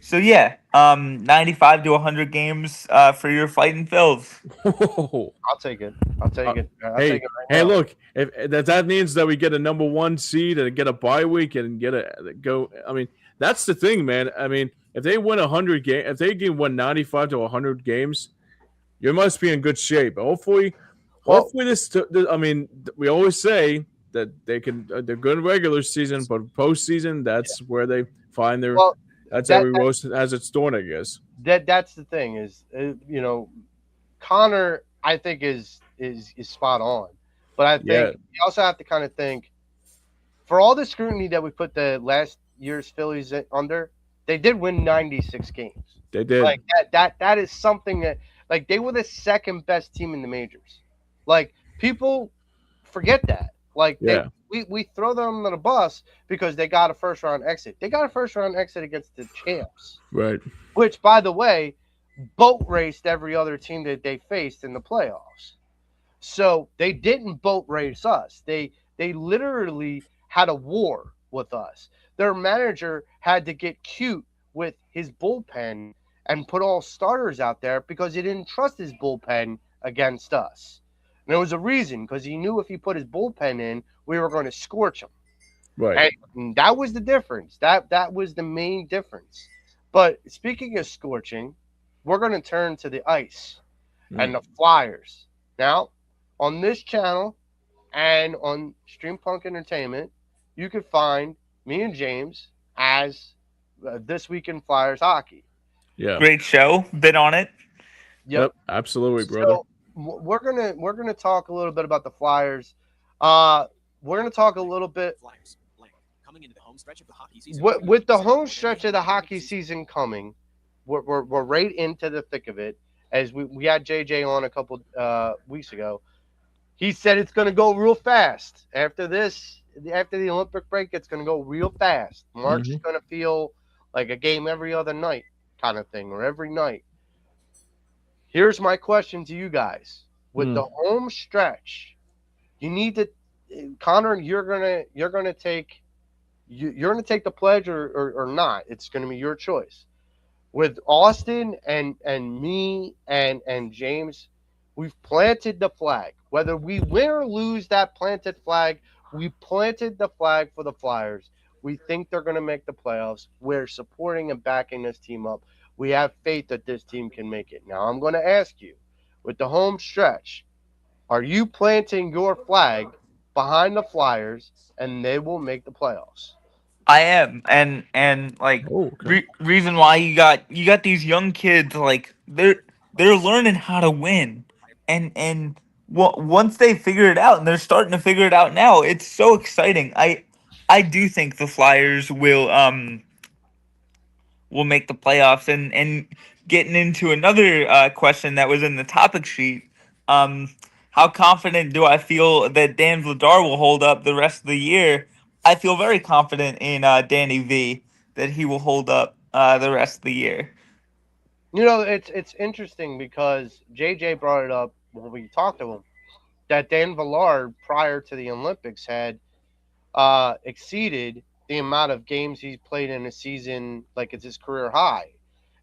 so yeah, 95 to 100 games for your fighting Phils. Whoa. I'll take it. I'll take it. I'll Hey, take it right now. look, if that means that we get a number 1 seed and get a bye week and get a go. I mean, that's the thing, man. I mean, if they win 100 game, if they can win 95 to 100 games, you must be in good shape. Hopefully, Well, this. I mean, we always say that they're good in regular season, but postseason, that's where they find their. well, That's that, every roast has its thorn, I guess. that's the thing is, Connor, I think is spot on, but I think Yeah, you also have to kind of think for all the scrutiny that we put the last year's Phillies under, they did win 96 games. they did. Like that is something that, like, they were the second best team in the majors. Like, people forget that. Like, Yeah. we throw them under the bus because they got a first round exit. They got a first round exit against the champs, Right. which, by the way, boat raced every other team that they faced in the playoffs. So they didn't boat race us. They literally had a war with us. Their manager had to get cute with his bullpen and put all starters out there because he didn't trust his bullpen against us. And there was a reason, because he knew if he put his bullpen in, we were going to scorch him. Right. And that was the difference. That was the main difference. But speaking of scorching, we're going to turn to the ice and the Flyers. Now, on this channel and on Stream Punk Entertainment, you can find me and James as This Week in Flyers Hockey. Yeah. Great show. Been on it. Yep. Absolutely, brother. So we're gonna talk a little bit about the Flyers. we're going to talk a little bit with the home stretch of the hockey season coming. We're right into the thick of it. As we had JJ on a couple weeks ago, he said it's going to go real fast. After the Olympic break, it's going to go real fast. March is going to feel like a game every other night kind of thing, or every night. Here's my question to you guys. With the home stretch, you need to, Connor, you're gonna take the pledge or not. It's gonna be your choice. With Austin and me and James, we've planted the flag. Whether we win or lose that planted flag, we planted the flag for the Flyers. We think they're going to make the playoffs. We're supporting and backing this team up. We have faith that this team can make it. Now, I'm going to ask you, with the home stretch, are you planting your flag behind the Flyers and they will make the playoffs? I am, and like reason why you got these young kids, like they're learning how to win, and once they figure it out, and they're starting to figure it out now, it's so exciting. I do think the Flyers will make the playoffs, and getting into another question that was in the topic sheet. How confident do I feel that Dan Vladar will hold up the rest of the year? I feel very confident in Danny V that he will hold up the rest of the year. You know, it's interesting because JJ brought it up when we talked to him that Dan Villard prior to the Olympics had exceeded the amount of games he's played in a season, like it's his career high,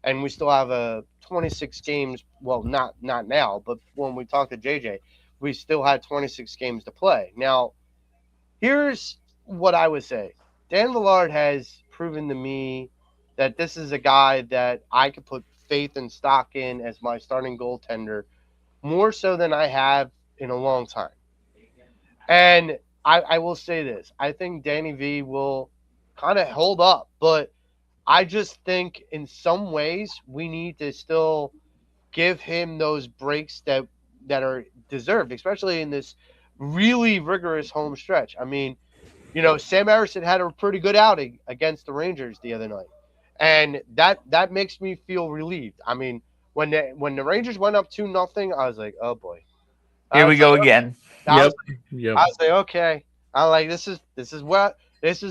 and we still have a 26 games. Well, not now, but when we talked to JJ, we still had 26 games to play. Now, here's what I would say: Dan Villard has proven to me that this is a guy that I could put faith and stock in as my starting goaltender, more so than I have in a long time. And I will say this: I think Danny V will kind of hold up, but I just think in some ways we need to still give him those breaks that are deserved, especially in this really rigorous home stretch. I mean, you know, Sam Harrison had a pretty good outing against the Rangers the other night, and that makes me feel relieved. I mean, when the Rangers went up 2-0, I was like, oh boy. Here we go again. I was like, okay. I like this is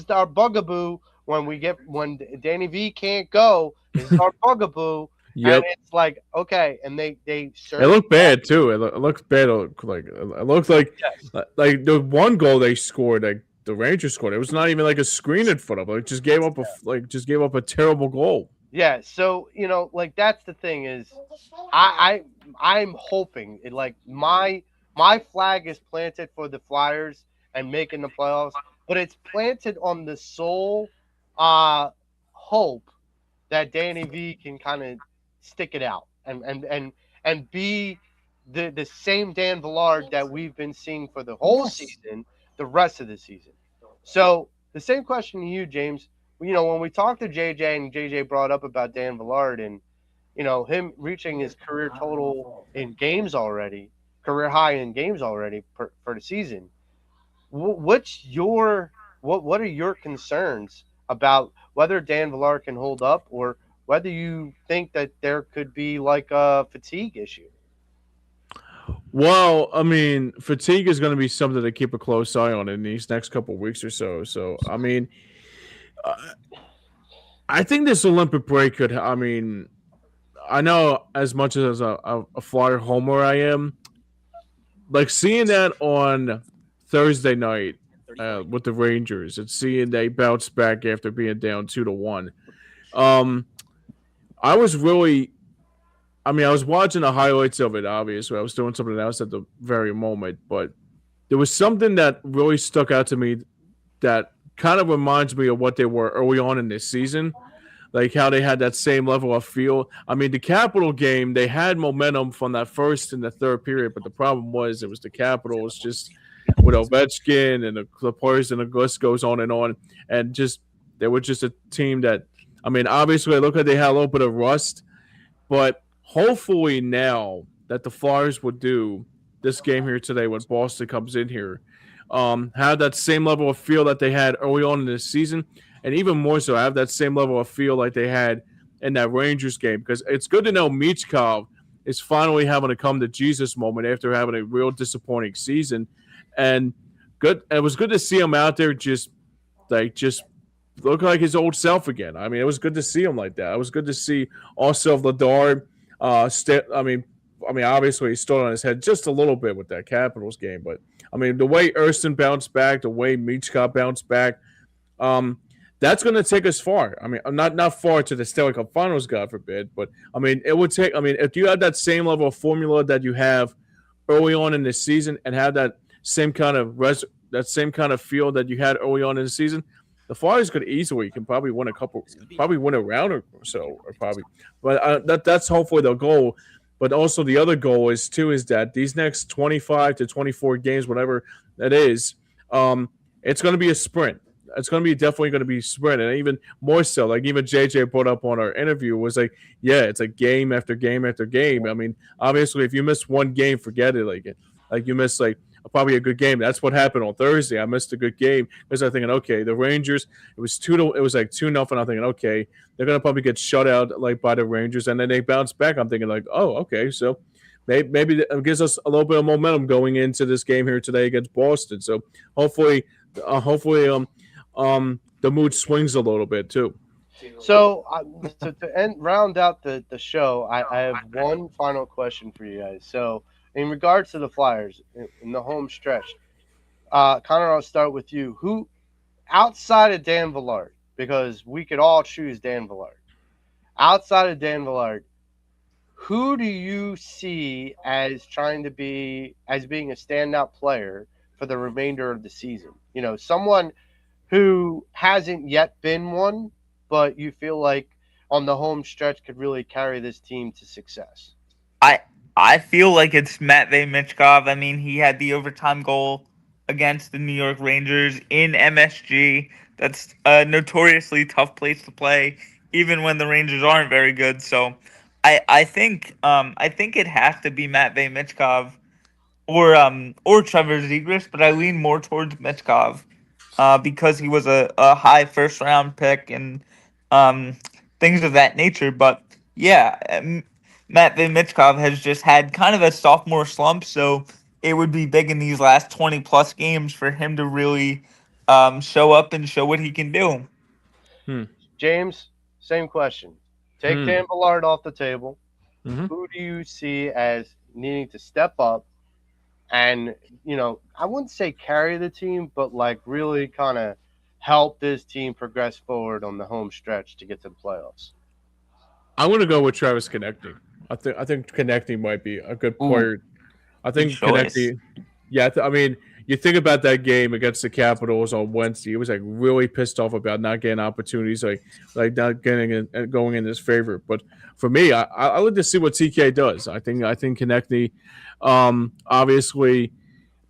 our bugaboo when Danny V can't go. This is our bugaboo. Yep. And it's like, okay, and they it looked bad too. It looks bad. It looks like the one goal they scored, like the Rangers scored. It was not even like a screen in front of them. It just gave up a terrible goal. Yeah, so you know, like that's the thing is, I'm hoping it, like my flag is planted for the Flyers and making the playoffs, but it's planted on the sole hope that Danny V can kind of stick it out and be the same Dan Villard that we've been seeing for the whole season, the rest of the season. So the same question to you, James. You know, when we talked to JJ and JJ brought up about Dan Villard and, you know, him reaching his career total in games already, career high in games already for the season. What are your concerns about whether Dan Villard can hold up or whether you think that there could be like a fatigue issue? Well, I mean, fatigue is going to be something to keep a close eye on in these next couple of weeks or so. So, I mean, I think this Olympic break could. I mean, I know as much as a Flyer homer I am, like seeing that on Thursday night with the Rangers and seeing they bounce back after being down 2-1. I was really. I mean, I was watching the highlights of it. Obviously, I was doing something else at the very moment, but there was something that really stuck out to me that kind of reminds me of what they were early on in this season, like how they had that same level of feel. I mean, the Capital game, they had momentum from that first and the third period, but the problem was it was the Capitals just with Ovechkin and the players, and the list goes on, and just they were just a team that, I mean, obviously, it looked like they had a little bit of rust, but hopefully now that the Flyers would do this game here today when Boston comes in here, have that same level of feel that they had early on in the season, and even more so, have that same level of feel like they had in that Rangers game. Because it's good to know Michkov is finally having a come to Jesus moment after having a real disappointing season, and good. It was good to see him out there just look like his old self again. I mean, it was good to see him like that. It was good to see also Vladar. Obviously he stood on his head just a little bit with that Capitals game, but I mean, the way Erston bounced back, the way Michkov bounced back, um, that's going to take us far. I mean, not far to the Stanley Cup Finals, God forbid, but I mean, it would take. I mean, if you have that same level of formula that you have early on in the season and have that same kind of that same kind of feel that you had early on in the season, the Flyers could easily can probably win probably win a round or so, or probably. But that's hopefully the goal. But also the other goal is that these next 25 to 24 games, whatever that is, it's going to be a sprint. It's going to be definitely going to be a sprint, and even more so, like even JJ brought up on our interview, was like, yeah, it's like game after game after game. I mean, obviously, if you miss one game, forget it. Like you miss probably a good game. That's what happened on Thursday. I missed a good game because I'm thinking, okay, the Rangers, it was like 2-0. I'm thinking, okay, they're gonna probably get shut out like by the Rangers, and then they bounce back. I'm thinking like, oh, okay, so maybe it gives us a little bit of momentum going into this game here today against Boston. So hopefully, the mood swings a little bit too. So to round out the show, I have one final question for you guys. So in regards to the Flyers in the home stretch, Connor, I'll start with you. Who outside of Dan Villard, because we could all choose Dan Villard. Outside of Dan Villard, who do you see as being a standout player for the remainder of the season? You know, someone who hasn't yet been one, but you feel like on the home stretch could really carry this team to success. I feel like it's Matvei Michkov. I mean, he had the overtime goal against the New York Rangers in MSG. That's a notoriously tough place to play, even when the Rangers aren't very good. So, I think it has to be Matvei Michkov or Trevor Zegras, but I lean more towards Michkov, because he was a high first round pick and um, things of that nature. But yeah, Matvei Michkov has just had kind of a sophomore slump, so it would be big in these last 20 plus games for him to really show up and show what he can do. James, same question. Take Dan Villard off the table. Who do you see as needing to step up and, I wouldn't say carry the team, but like really kind of help this team progress forward on the home stretch to get to the playoffs? I'm going to go with Travis Konechny. I think Konechny might be a good player. I think Konechny. Yeah, I mean, you think about that game against the Capitals on Wednesday. He was like really pissed off about not getting opportunities, like not getting going in his favor. But for me, I like to see what TK does. I think Konechny, obviously,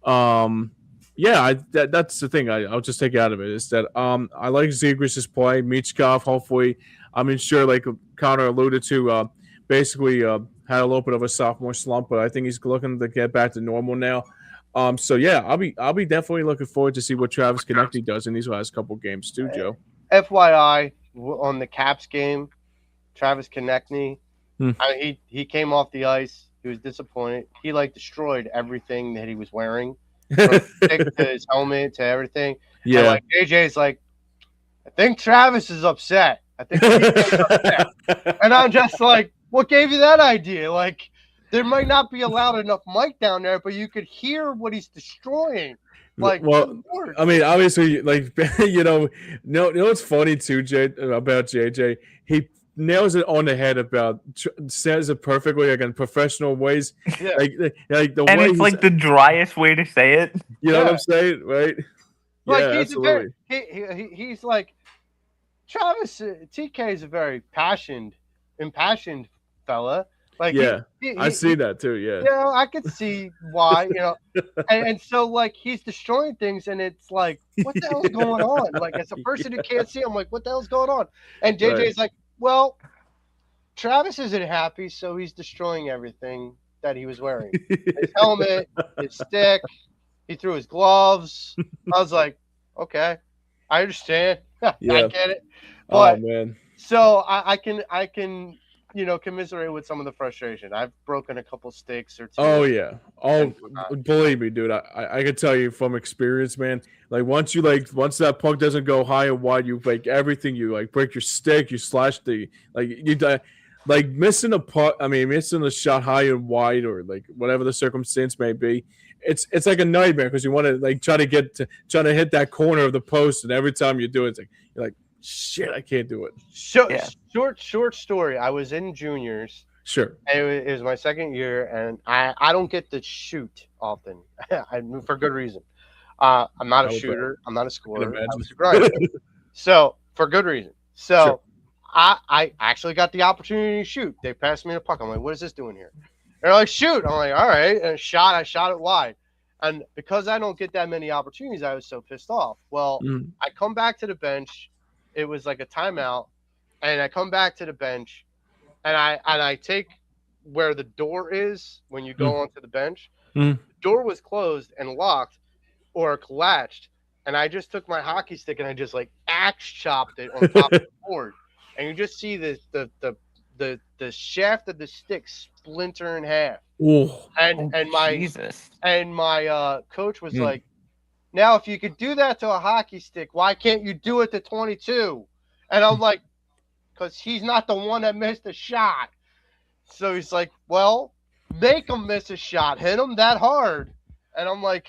that's the thing. I'll just take out of it is that I like Zegras' play. Michkov, hopefully, I mean, sure, like Connor alluded to, basically had a little bit of a sophomore slump, but I think he's looking to get back to normal now. So yeah, I'll be definitely looking forward to see what Travis Konechny does in these last couple games too, Joe. FYI, on the Caps game, Travis Konechny, he came off the ice. He was disappointed. He destroyed everything that he was wearing, from stick to his helmet to everything. Yeah, and JJ's like, I think Travis is upset. I think he's upset. And I'm just like, what gave you that idea? Like, there might not be a loud enough mic down there, but you could hear what he's destroying. Well, I mean, obviously, what's funny too, about JJ? He nails it on the head says it perfectly, like in professional ways. Yeah. Like the and way it's like the driest way to say it. You know what I'm saying, right? Like yeah, absolutely. He's like, Travis TK is a very impassioned fella. Like, yeah, I see that too. Yeah, I could see why. And so he's destroying things, and it's like, what the hell's going on? Like, as a person who can't see, I'm like, what the hell's going on? And JJ's like, well, Travis isn't happy, so he's destroying everything that he was wearing. His helmet, his stick, He threw his gloves. I was like, okay, I understand. I Yeah. get it. Oh But man. so I can commiserate with some of the frustration. I've broken a couple sticks or Oh two yeah. and Oh, whatnot. believe me, dude. I can tell you from experience, man. Once that puck doesn't go high and wide, you break everything. You like break your stick. You slash the you die. Like missing a puck. I mean, missing a shot high and wide, or like whatever the circumstance may be. It's like a nightmare because you want to like try to hit that corner of the post, and every time you do it, it's like you're like shit. I can't do it. So Yeah. short story. I was in juniors. Sure. It was my second year, and I don't get to shoot often, for good reason. I'm not a I would bet. shooter. I'm not a I can scorer. I was a grinder. imagine. So for good reason. Sure. So I actually got the opportunity to shoot. They passed me the puck. I'm like, what is this doing here? They're like, shoot. I'm like, all right. And I shot it wide. And because I don't get that many opportunities, I was so pissed off. Well, Mm. I come back to the bench. It was like a timeout, and I come back to the bench, and I take where the door is when you go Mm. onto the bench. Mm. The door was closed and locked or latched, and I just took my hockey stick and I just like axe chopped it on top of the board, and you just see the shaft of the stick splinter in half, Oh. and Oh, and my Jesus. and my coach was Mm. like, now if you could do that to a hockey stick, why can't you do it to 22? And I'm like, because he's not the one that missed the shot. So he's like, well, make him miss a shot, hit him that hard. And I'm like,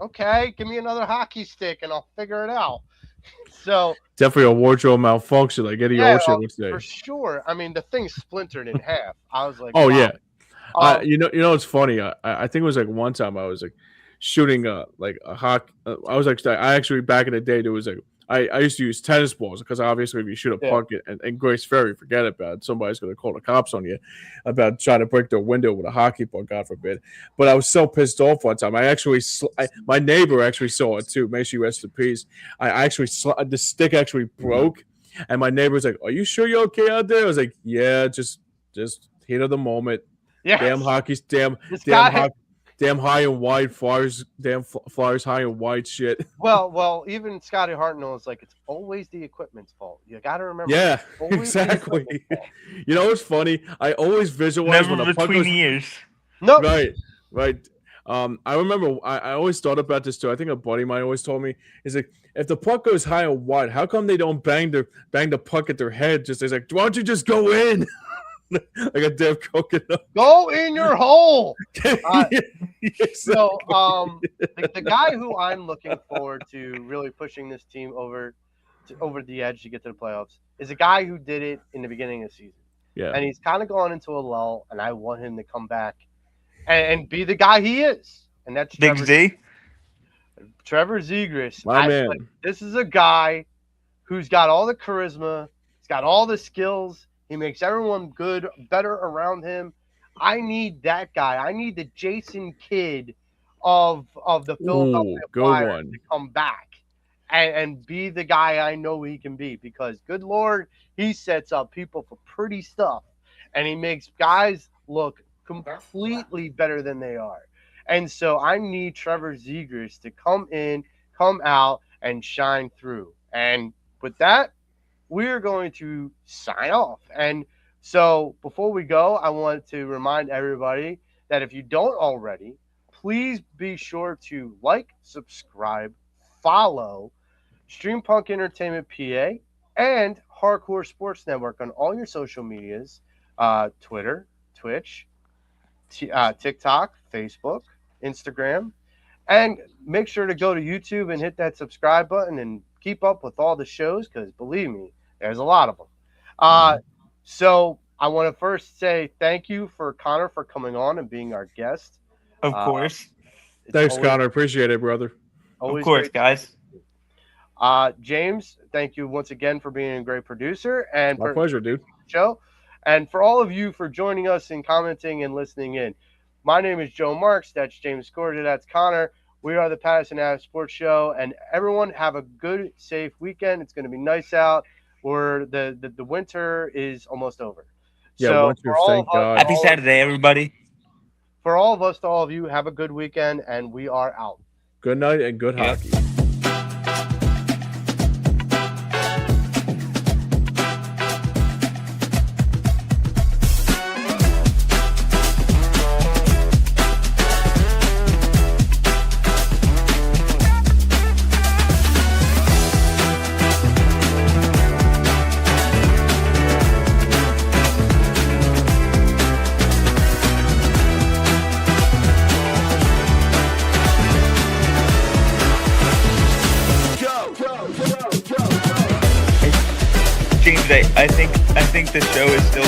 okay, give me another hockey stick and I'll figure it out. So Definitely a wardrobe malfunction, like Eddie yeah, Olshey would say. for sure. I mean, the thing splintered in half. I was like, Oh wow. yeah, Um, it's funny. I think it was like one time I was like shooting like a hockey. I was like I actually back in the day there was like I used to use tennis balls because obviously if you shoot a yeah, puck and Grace Ferry, forget about it. Somebody's gonna call the cops on you about trying to break their window with a hockey puck, God forbid. But I was so pissed off one time. My neighbor actually saw it too. May she rest in peace. I actually the stick actually broke, and my neighbor was like, "Are you sure you're okay out there?" I was like, "Yeah, just heat of the moment." Damn yes. hockey's This damn guy. hockey, damn high and wide flyers, flyers high and wide shit. Well, even Scotty Hartnell is like, it's always the equipment's fault. You got to remember, Yeah, it's always the exactly. equipment's fault. You know what's funny? I always visualize when Never a puck between goes ears. No, right, right. I remember I always thought about this too. I think a buddy of mine always told me is like if the puck goes high and wide, how come they don't bang the puck at their head? Just it's like, why don't you just go in like a damn coconut? go in your hole. Uh, Exactly. So, the guy who I'm looking forward to really pushing this team over the edge to get to the playoffs is a guy who did it in the beginning of the season, Yeah, and he's kind of gone into a lull, and I want him to come back and be the guy he is, and that's Big Z. Trevor Zegras. my man. This is a guy who's got all the charisma, he's got all the skills, he makes everyone good, better around him. I need that guy. I need the Jason Kidd of the Philadelphia Ooh, good Flyers to one. come back and be the guy I know he can be, because good Lord, he sets up people for pretty stuff and he makes guys look completely better than they are. And so I need Trevor Zegras to come in, come out, and shine through. And with that, we're going to sign off. And so before we go, I want to remind everybody that if you don't already, please be sure to like, subscribe, follow Stream Punk Entertainment PA and Hardcore Sports Network on all your social medias, Twitter, Twitch, TikTok, Facebook, Instagram, and make sure to go to YouTube and hit that subscribe button and keep up with all the shows, because believe me, there's a lot of them. So I want to first say thank you for Connor for coming on and being our guest. Of Uh, course. It's Thanks, Connor. Appreciate it, brother. Of always course, great. guys. James, thank you once again for being a great producer and My for pleasure, dude. the show. And for all of you for joining us and commenting and listening in. My name is Joe Marks. That's James Cordia. That's Connor. We are the Pattison Ave Sports Show. And everyone have a good, safe weekend. It's going to be nice out. Where the winter is almost over. Yeah, So winter, for all thank of us, God. Happy Saturday, everybody. for all of us, to all of you, have a good weekend, and we are out. Good night and good Yep. hockey. James, I think the show is still